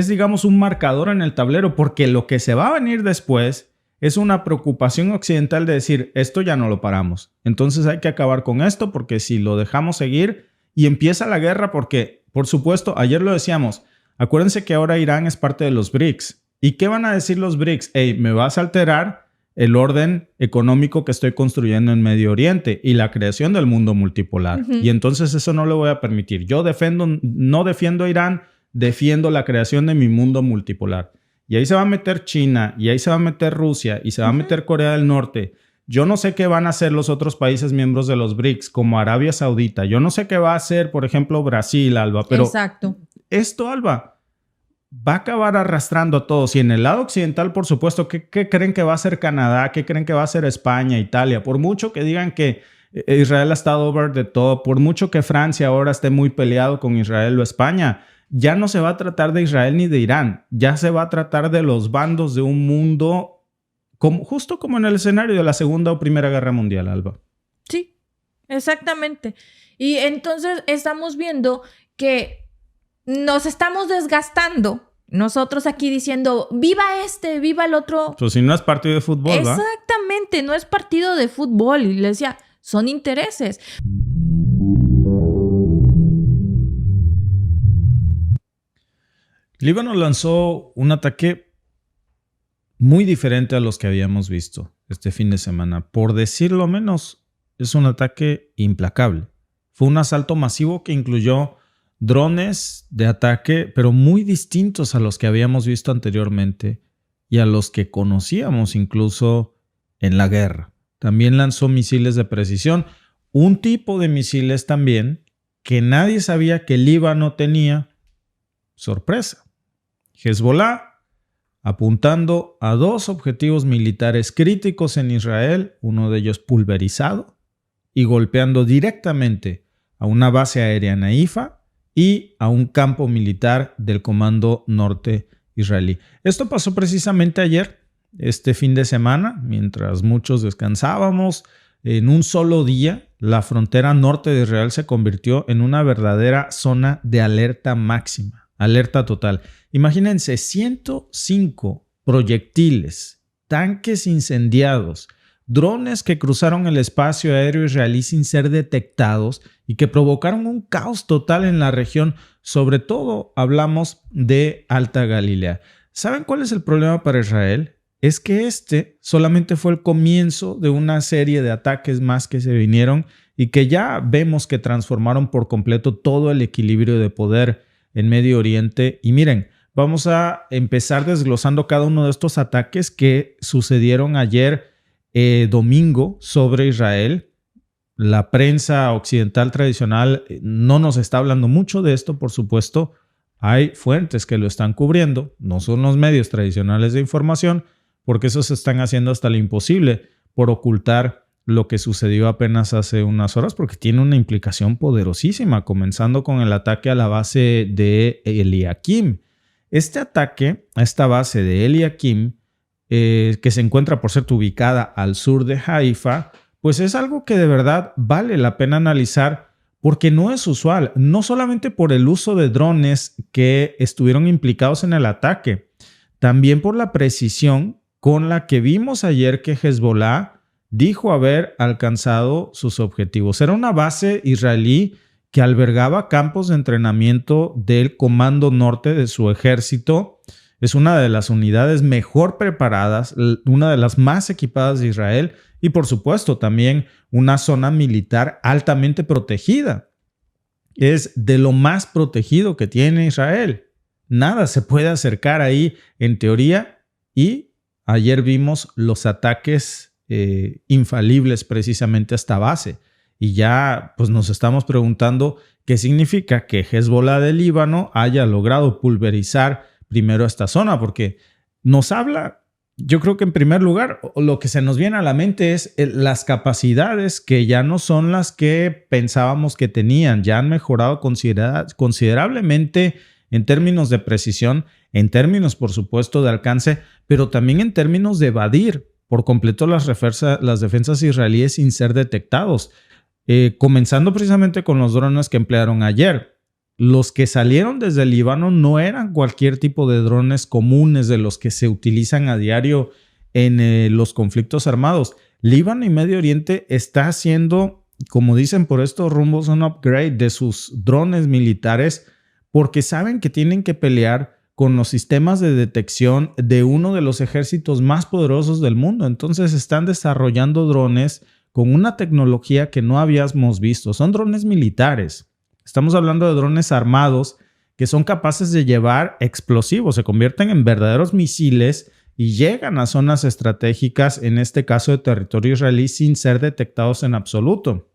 digamos, un marcador en el tablero, porque lo que se va a venir después es una preocupación occidental de decir, esto ya no lo paramos. Entonces hay que acabar con esto, porque si lo dejamos seguir y empieza la guerra, porque, por supuesto, ayer lo decíamos, acuérdense que ahora Irán es parte de los BRICS. ¿Y qué van a decir los BRICS? Hey, me vas a alterar el orden económico que estoy construyendo en Medio Oriente y la creación del mundo multipolar. Y entonces eso no lo voy a permitir. Yo no defiendo a Irán, defiendo la creación de mi mundo multipolar. Y ahí se va a meter China, y ahí se va a meter Rusia, y se va a meter Corea del Norte. Yo no sé qué van a hacer los otros países miembros de los BRICS, como Arabia Saudita. Yo no sé qué va a hacer, por ejemplo, Brasil, Alba. Pero exacto. Esto, Alba, va a acabar arrastrando a todos. Y en el lado occidental, por supuesto, ¿qué creen que va a hacer Canadá? ¿Qué creen que va a hacer España, Italia? Por mucho que digan que Israel ha estado over de todo, por mucho que Francia ahora esté muy peleado con Israel o España, ya no se va a tratar de Israel ni de Irán, ya se va a tratar de los bandos de un mundo justo como en el escenario de la Segunda o Primera Guerra Mundial, Alba. Sí, exactamente. Y entonces estamos viendo que nos estamos desgastando nosotros aquí diciendo, viva este, viva el otro. Pues si no es partido de fútbol, ¿va? Exactamente, no es partido de fútbol. Y le decía, son intereses. Líbano lanzó un ataque muy diferente a los que habíamos visto este fin de semana. Por decirlo menos, es un ataque implacable. Fue un asalto masivo que incluyó drones de ataque, pero muy distintos a los que habíamos visto anteriormente y a los que conocíamos incluso en la guerra. También lanzó misiles de precisión, un tipo de misiles también que nadie sabía que Líbano tenía. Sorpresa. Hezbollah apuntando a 2 objetivos militares críticos en Israel, uno de ellos pulverizado, y golpeando directamente a una base aérea en Haifa y a un campo militar del Comando Norte israelí. Esto pasó precisamente ayer, este fin de semana, mientras muchos descansábamos. En un solo día, la frontera norte de Israel se convirtió en una verdadera zona de alerta máxima, alerta total. Imagínense, 105 proyectiles, tanques incendiados, drones que cruzaron el espacio aéreo israelí sin ser detectados y que provocaron un caos total en la región. Sobre todo hablamos de Alta Galilea. ¿Saben cuál es el problema para Israel? Es que este solamente fue el comienzo de una serie de ataques más que se vinieron y que ya vemos que transformaron por completo todo el equilibrio de poder en Medio Oriente. Y miren, vamos a empezar desglosando cada uno de estos ataques que sucedieron ayer domingo sobre Israel. La prensa occidental tradicional no nos está hablando mucho de esto, por supuesto. Hay fuentes que lo están cubriendo, no son los medios tradicionales de información, porque esos están haciendo hasta lo imposible por ocultar lo que sucedió apenas hace unas horas, porque tiene una implicación poderosísima, comenzando con el ataque a la base de Eliakim. Este ataque a esta base de Eliakim, que se encuentra, por cierto, ubicada al sur de Haifa, pues es algo que de verdad vale la pena analizar porque no es usual, no solamente por el uso de drones que estuvieron implicados en el ataque, también por la precisión con la que vimos ayer que Hezbollah dijo haber alcanzado sus objetivos. Era una base israelí que albergaba campos de entrenamiento del Comando Norte de su ejército. Es una de las unidades mejor preparadas, una de las más equipadas de Israel y por supuesto también una zona militar altamente protegida. Es de lo más protegido que tiene Israel. Nada se puede acercar ahí en teoría y ayer vimos los ataques infalibles precisamente a esta base. Y ya pues nos estamos preguntando qué significa que Hezbollah del Líbano haya logrado pulverizar primero esta zona, porque nos habla, yo creo que en primer lugar, lo que se nos viene a la mente es las capacidades que ya no son las que pensábamos que tenían, ya han mejorado considerablemente en términos de precisión, en términos, por supuesto, de alcance, pero también en términos de evadir por completo las defensas israelíes sin ser detectados. Comenzando precisamente con los drones que emplearon ayer. Los que salieron desde el Líbano no eran cualquier tipo de drones comunes de los que se utilizan a diario en los conflictos armados. Líbano y Medio Oriente está haciendo, como dicen por estos rumbos, un upgrade de sus drones militares porque saben que tienen que pelear con los sistemas de detección de uno de los ejércitos más poderosos del mundo. Entonces están desarrollando drones con una tecnología que no habíamos visto. Son drones militares. Estamos hablando de drones armados que son capaces de llevar explosivos, se convierten en verdaderos misiles y llegan a zonas estratégicas, en este caso de territorio israelí, sin ser detectados en absoluto.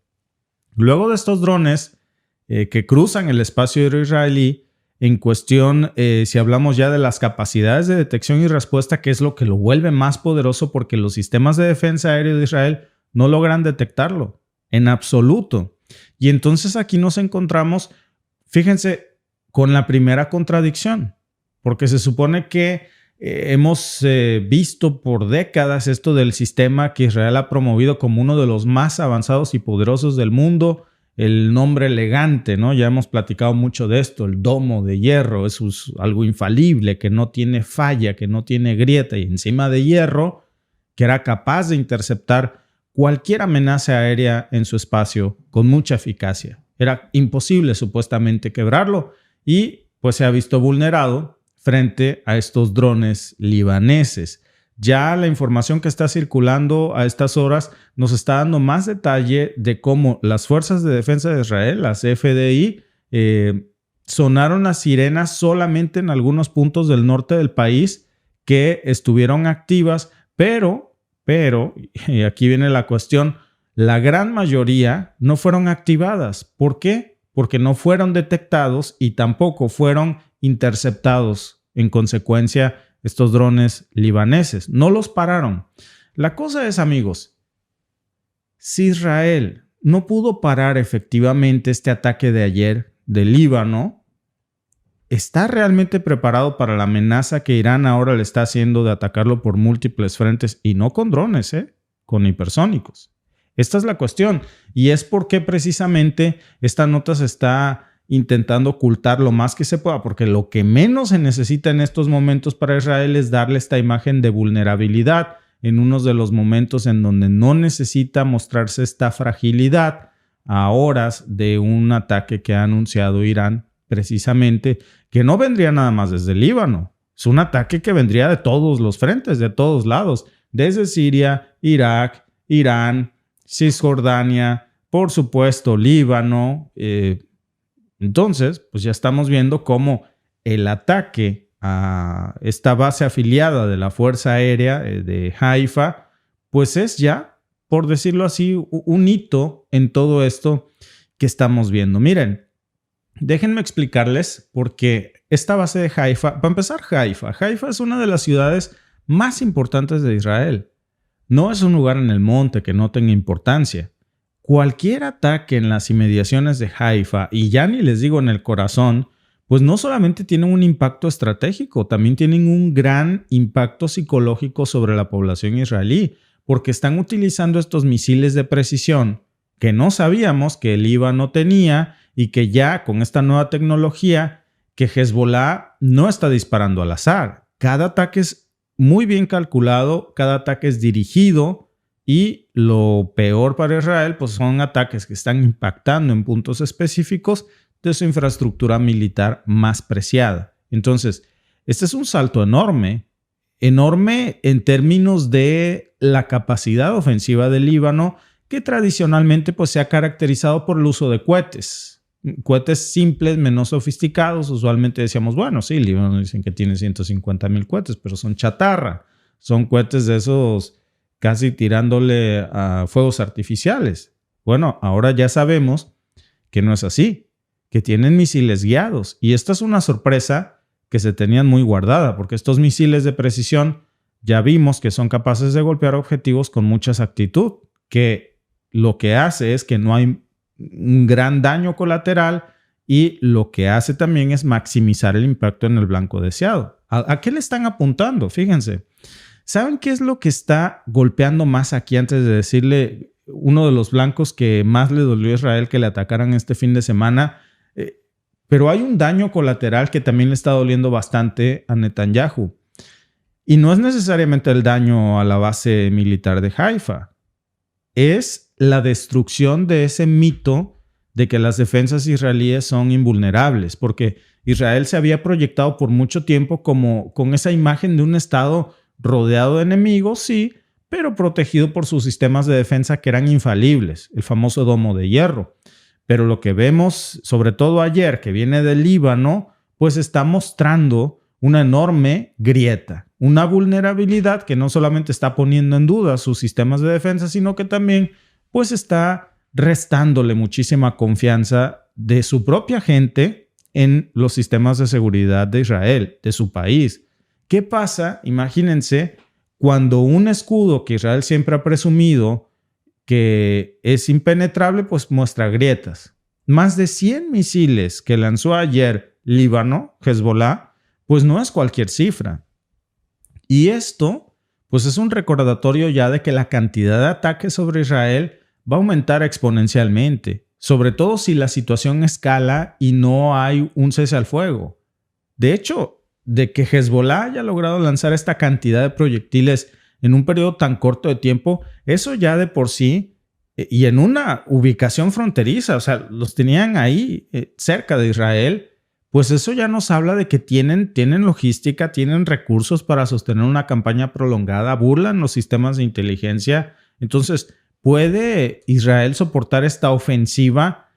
Luego de estos drones que cruzan el espacio aéreo israelí, en cuestión, si hablamos ya de las capacidades de detección y respuesta, que es lo que lo vuelve más poderoso porque los sistemas de defensa aérea de Israel no logran detectarlo en absoluto. Y entonces aquí nos encontramos, fíjense, con la primera contradicción, porque se supone que hemos visto por décadas esto del sistema que Israel ha promovido como uno de los más avanzados y poderosos del mundo, el nombre elegante, ¿no? Ya hemos platicado mucho de esto, el domo de hierro, es algo infalible, que no tiene falla, que no tiene grieta, y encima de hierro, que era capaz de interceptar cualquier amenaza aérea en su espacio con mucha eficacia. Era imposible supuestamente quebrarlo y pues se ha visto vulnerado frente a estos drones libaneses. Ya la información que está circulando a estas horas nos está dando más detalle de cómo las Fuerzas de Defensa de Israel, las FDI, sonaron las sirenas solamente en algunos puntos del norte del país que estuvieron activas, pero, y aquí viene la cuestión, la gran mayoría no fueron activadas. ¿Por qué? Porque no fueron detectados y tampoco fueron interceptados. En consecuencia, estos drones libaneses no los pararon. La cosa es, amigos, si Israel no pudo parar efectivamente este ataque de ayer del Líbano, ¿está realmente preparado para la amenaza que Irán ahora le está haciendo de atacarlo por múltiples frentes y no con drones, con hipersónicos? Esta es la cuestión y es porque precisamente esta nota se está intentando ocultar lo más que se pueda, porque lo que menos se necesita en estos momentos para Israel es darle esta imagen de vulnerabilidad en unos de los momentos en donde no necesita mostrarse esta fragilidad a horas de un ataque que ha anunciado Irán precisamente, que no vendría nada más desde el Líbano. Es un ataque que vendría de todos los frentes, de todos lados, desde Siria, Irak, Irán, Cisjordania, por supuesto Líbano. Entonces, pues ya estamos viendo cómo el ataque a esta base afiliada de la Fuerza Aérea de Haifa, pues es ya, por decirlo así, un hito en todo esto que estamos viendo. Miren, déjenme explicarles porque esta base de Haifa, para empezar, Haifa es una de las ciudades más importantes de Israel. No es un lugar en el monte que no tenga importancia. Cualquier ataque en las inmediaciones de Haifa, y ya ni les digo en el corazón, pues no solamente tienen un impacto estratégico, también tienen un gran impacto psicológico sobre la población israelí, porque están utilizando estos misiles de precisión que no sabíamos que el Líbano tenía y que ya con esta nueva tecnología que Hezbollah no está disparando al azar. Cada ataque es muy bien calculado, cada ataque es dirigido y lo peor para Israel pues son ataques que están impactando en puntos específicos de su infraestructura militar más preciada. Entonces, este es un salto enorme en términos de la capacidad ofensiva del Líbano, que tradicionalmente pues, se ha caracterizado por el uso de cohetes simples, menos sofisticados. Usualmente decíamos, bueno, sí, el Líbano dicen que tiene 150,000 cohetes, pero son chatarra, son cohetes de esos casi tirándole a fuegos artificiales. Bueno, ahora ya sabemos que no es así, que tienen misiles guiados, y esta es una sorpresa que se tenían muy guardada, porque estos misiles de precisión ya vimos que son capaces de golpear objetivos con mucha exactitud, que lo que hace es que no hay un gran daño colateral y lo que hace también es maximizar el impacto en el blanco deseado. ¿A qué le están apuntando? Fíjense. ¿Saben qué es lo que está golpeando más aquí antes de decirle uno de los blancos que más le dolió a Israel que le atacaran este fin de semana? Pero hay un daño colateral que también le está doliendo bastante a Netanyahu. Y no es necesariamente el daño a la base militar de Haifa. Es la destrucción de ese mito de que las defensas israelíes son invulnerables. Porque Israel se había proyectado por mucho tiempo como con esa imagen de un estado rodeado de enemigos, sí, pero protegido por sus sistemas de defensa que eran infalibles. El famoso domo de hierro. Pero lo que vemos, sobre todo ayer, que viene del Líbano, pues está mostrando una enorme grieta, una vulnerabilidad que no solamente está poniendo en duda sus sistemas de defensa, sino que también pues está restándole muchísima confianza de su propia gente en los sistemas de seguridad de Israel, de su país. ¿Qué pasa? Imagínense, cuando un escudo que Israel siempre ha presumido que es impenetrable, pues muestra grietas. Más de 100 misiles que lanzó ayer Líbano, Hezbollah, pues no es cualquier cifra. Y esto, pues es un recordatorio ya de que la cantidad de ataques sobre Israel va a aumentar exponencialmente, sobre todo si la situación escala y no hay un cese al fuego. De hecho, de que Hezbollah haya logrado lanzar esta cantidad de proyectiles en un periodo tan corto de tiempo, eso ya de por sí, y en una ubicación fronteriza, o sea, los tenían ahí cerca de Israel, pues eso ya nos habla de que tienen logística, tienen recursos para sostener una campaña prolongada, burlan los sistemas de inteligencia. Entonces, ¿puede Israel soportar esta ofensiva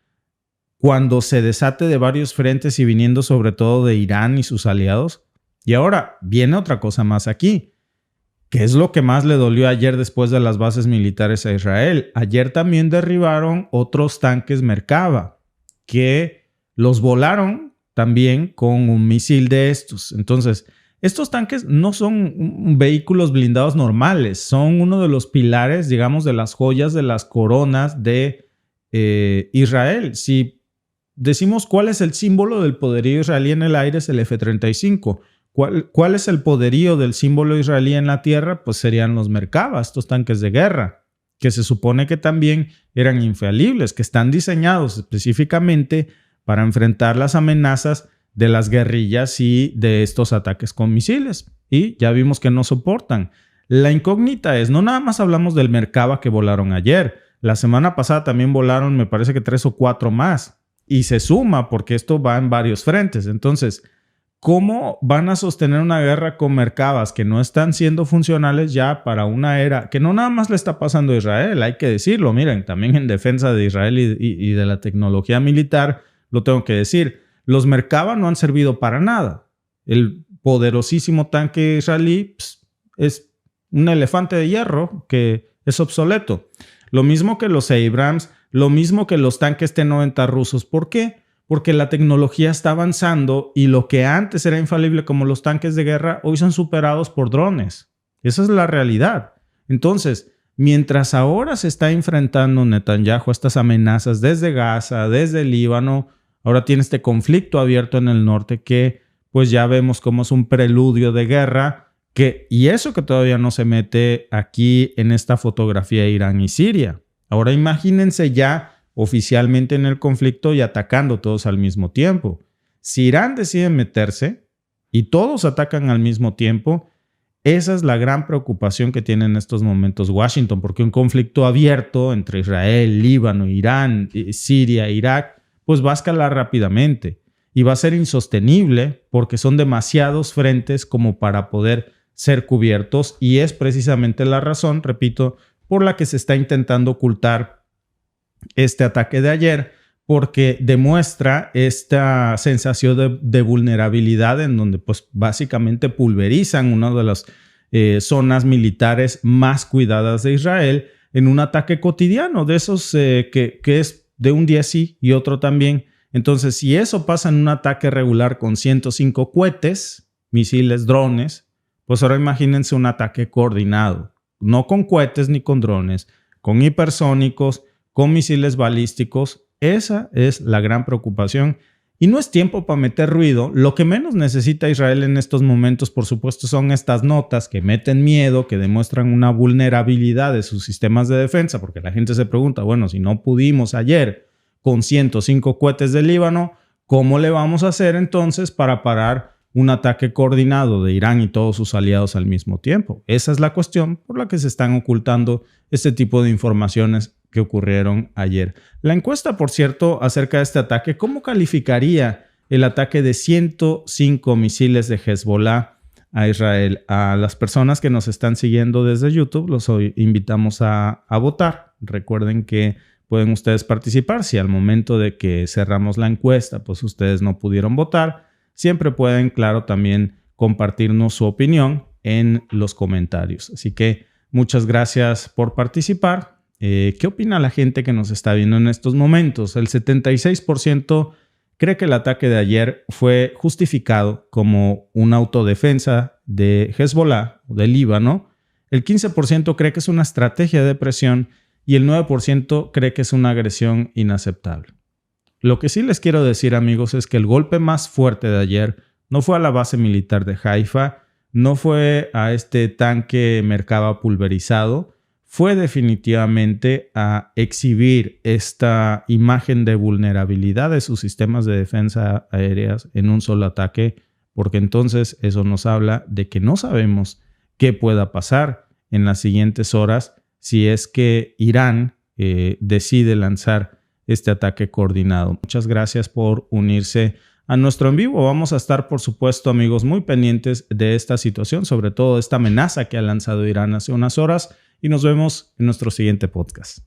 cuando se desate de varios frentes y viniendo sobre todo de Irán y sus aliados? Y ahora viene otra cosa más aquí. ¿Qué es lo que más le dolió ayer después de las bases militares a Israel? Ayer también derribaron otros tanques Merkava, que los volaron también con un misil de estos. Entonces, estos tanques no son vehículos blindados normales, son uno de los pilares, digamos, de las joyas, de las coronas de Israel. Si decimos cuál es el símbolo del poderío israelí en el aire, es el F-35. ¿Cuál es el poderío del símbolo israelí en la tierra? Pues serían los Merkava, estos tanques de guerra, que se supone que también eran infalibles, que están diseñados específicamente para enfrentar las amenazas de las guerrillas y de estos ataques con misiles. Y ya vimos que no soportan. La incógnita es, no nada más hablamos del Merkava que volaron ayer. La semana pasada también volaron, me parece que 3 o 4 más. Y se suma porque esto va en varios frentes. Entonces, ¿cómo van a sostener una guerra con Merkavas que no están siendo funcionales ya para una era que no nada más le está pasando a Israel? Hay que decirlo. Miren, también en defensa de Israel y de la tecnología militar, lo tengo que decir. Los Merkava no han servido para nada. El poderosísimo tanque israelí es un elefante de hierro que es obsoleto. Lo mismo que los Abrams, lo mismo que los tanques T-90 rusos. ¿Por qué? Porque la tecnología está avanzando y lo que antes era infalible como los tanques de guerra, hoy son superados por drones. Esa es la realidad. Entonces, mientras ahora se está enfrentando Netanyahu a estas amenazas desde Gaza, desde el Líbano, ahora tiene este conflicto abierto en el norte que pues ya vemos como es un preludio de guerra Y eso que todavía no se mete aquí en esta fotografía de Irán y Siria. Ahora imagínense ya oficialmente en el conflicto y atacando todos al mismo tiempo. Si Irán decide meterse y todos atacan al mismo tiempo, esa es la gran preocupación que tiene en estos momentos Washington, porque un conflicto abierto entre Israel, Líbano, Irán, Siria, Irak, pues va a escalar rápidamente y va a ser insostenible porque son demasiados frentes como para poder ser cubiertos, y es precisamente la razón, repito, por la que se está intentando ocultar este ataque de ayer, porque demuestra esta sensación de vulnerabilidad en donde pues básicamente pulverizan una de las zonas militares más cuidadas de Israel en un ataque cotidiano, de esos que es de un día sí y otro también. Entonces, si eso pasa en un ataque regular con 105 cohetes, misiles, drones, pues ahora imagínense un ataque coordinado, no con cohetes ni con drones, con hipersónicos, con misiles balísticos. Esa es la gran preocupación y no es tiempo para meter ruido. Lo que menos necesita Israel en estos momentos, por supuesto, son estas notas que meten miedo, que demuestran una vulnerabilidad de sus sistemas de defensa, porque la gente se pregunta, bueno, si no pudimos ayer con 105 cohetes del Líbano, ¿cómo le vamos a hacer entonces para parar un ataque coordinado de Irán y todos sus aliados al mismo tiempo? Esa es la cuestión por la que se están ocultando este tipo de informaciones que ocurrieron ayer. La encuesta, por cierto, acerca de este ataque, ¿cómo calificaría el ataque de 105 misiles de Hezbollah a Israel? A las personas que nos están siguiendo desde YouTube, los invitamos a votar. Recuerden que pueden ustedes participar. Si al momento de que cerramos la encuesta, pues ustedes no pudieron votar, siempre pueden, claro, también compartirnos su opinión en los comentarios. Así que muchas gracias por participar. ¿Qué opina la gente que nos está viendo en estos momentos? El 76% cree que el ataque de ayer fue justificado como una autodefensa de Hezbollah o del Líbano. El 15% cree que es una estrategia de presión y el 9% cree que es una agresión inaceptable. Lo que sí les quiero decir, amigos, es que el golpe más fuerte de ayer no fue a la base militar de Haifa, no fue a este tanque Merkava pulverizado, fue definitivamente a exhibir esta imagen de vulnerabilidad de sus sistemas de defensa aéreas en un solo ataque, porque entonces eso nos habla de que no sabemos qué pueda pasar en las siguientes horas si es que Irán decide lanzar este ataque coordinado. Muchas gracias por unirse a nuestro en vivo. Vamos a estar, por supuesto, amigos, muy pendientes de esta situación, sobre todo esta amenaza que ha lanzado Irán hace unas horas, y nos vemos en nuestro siguiente podcast.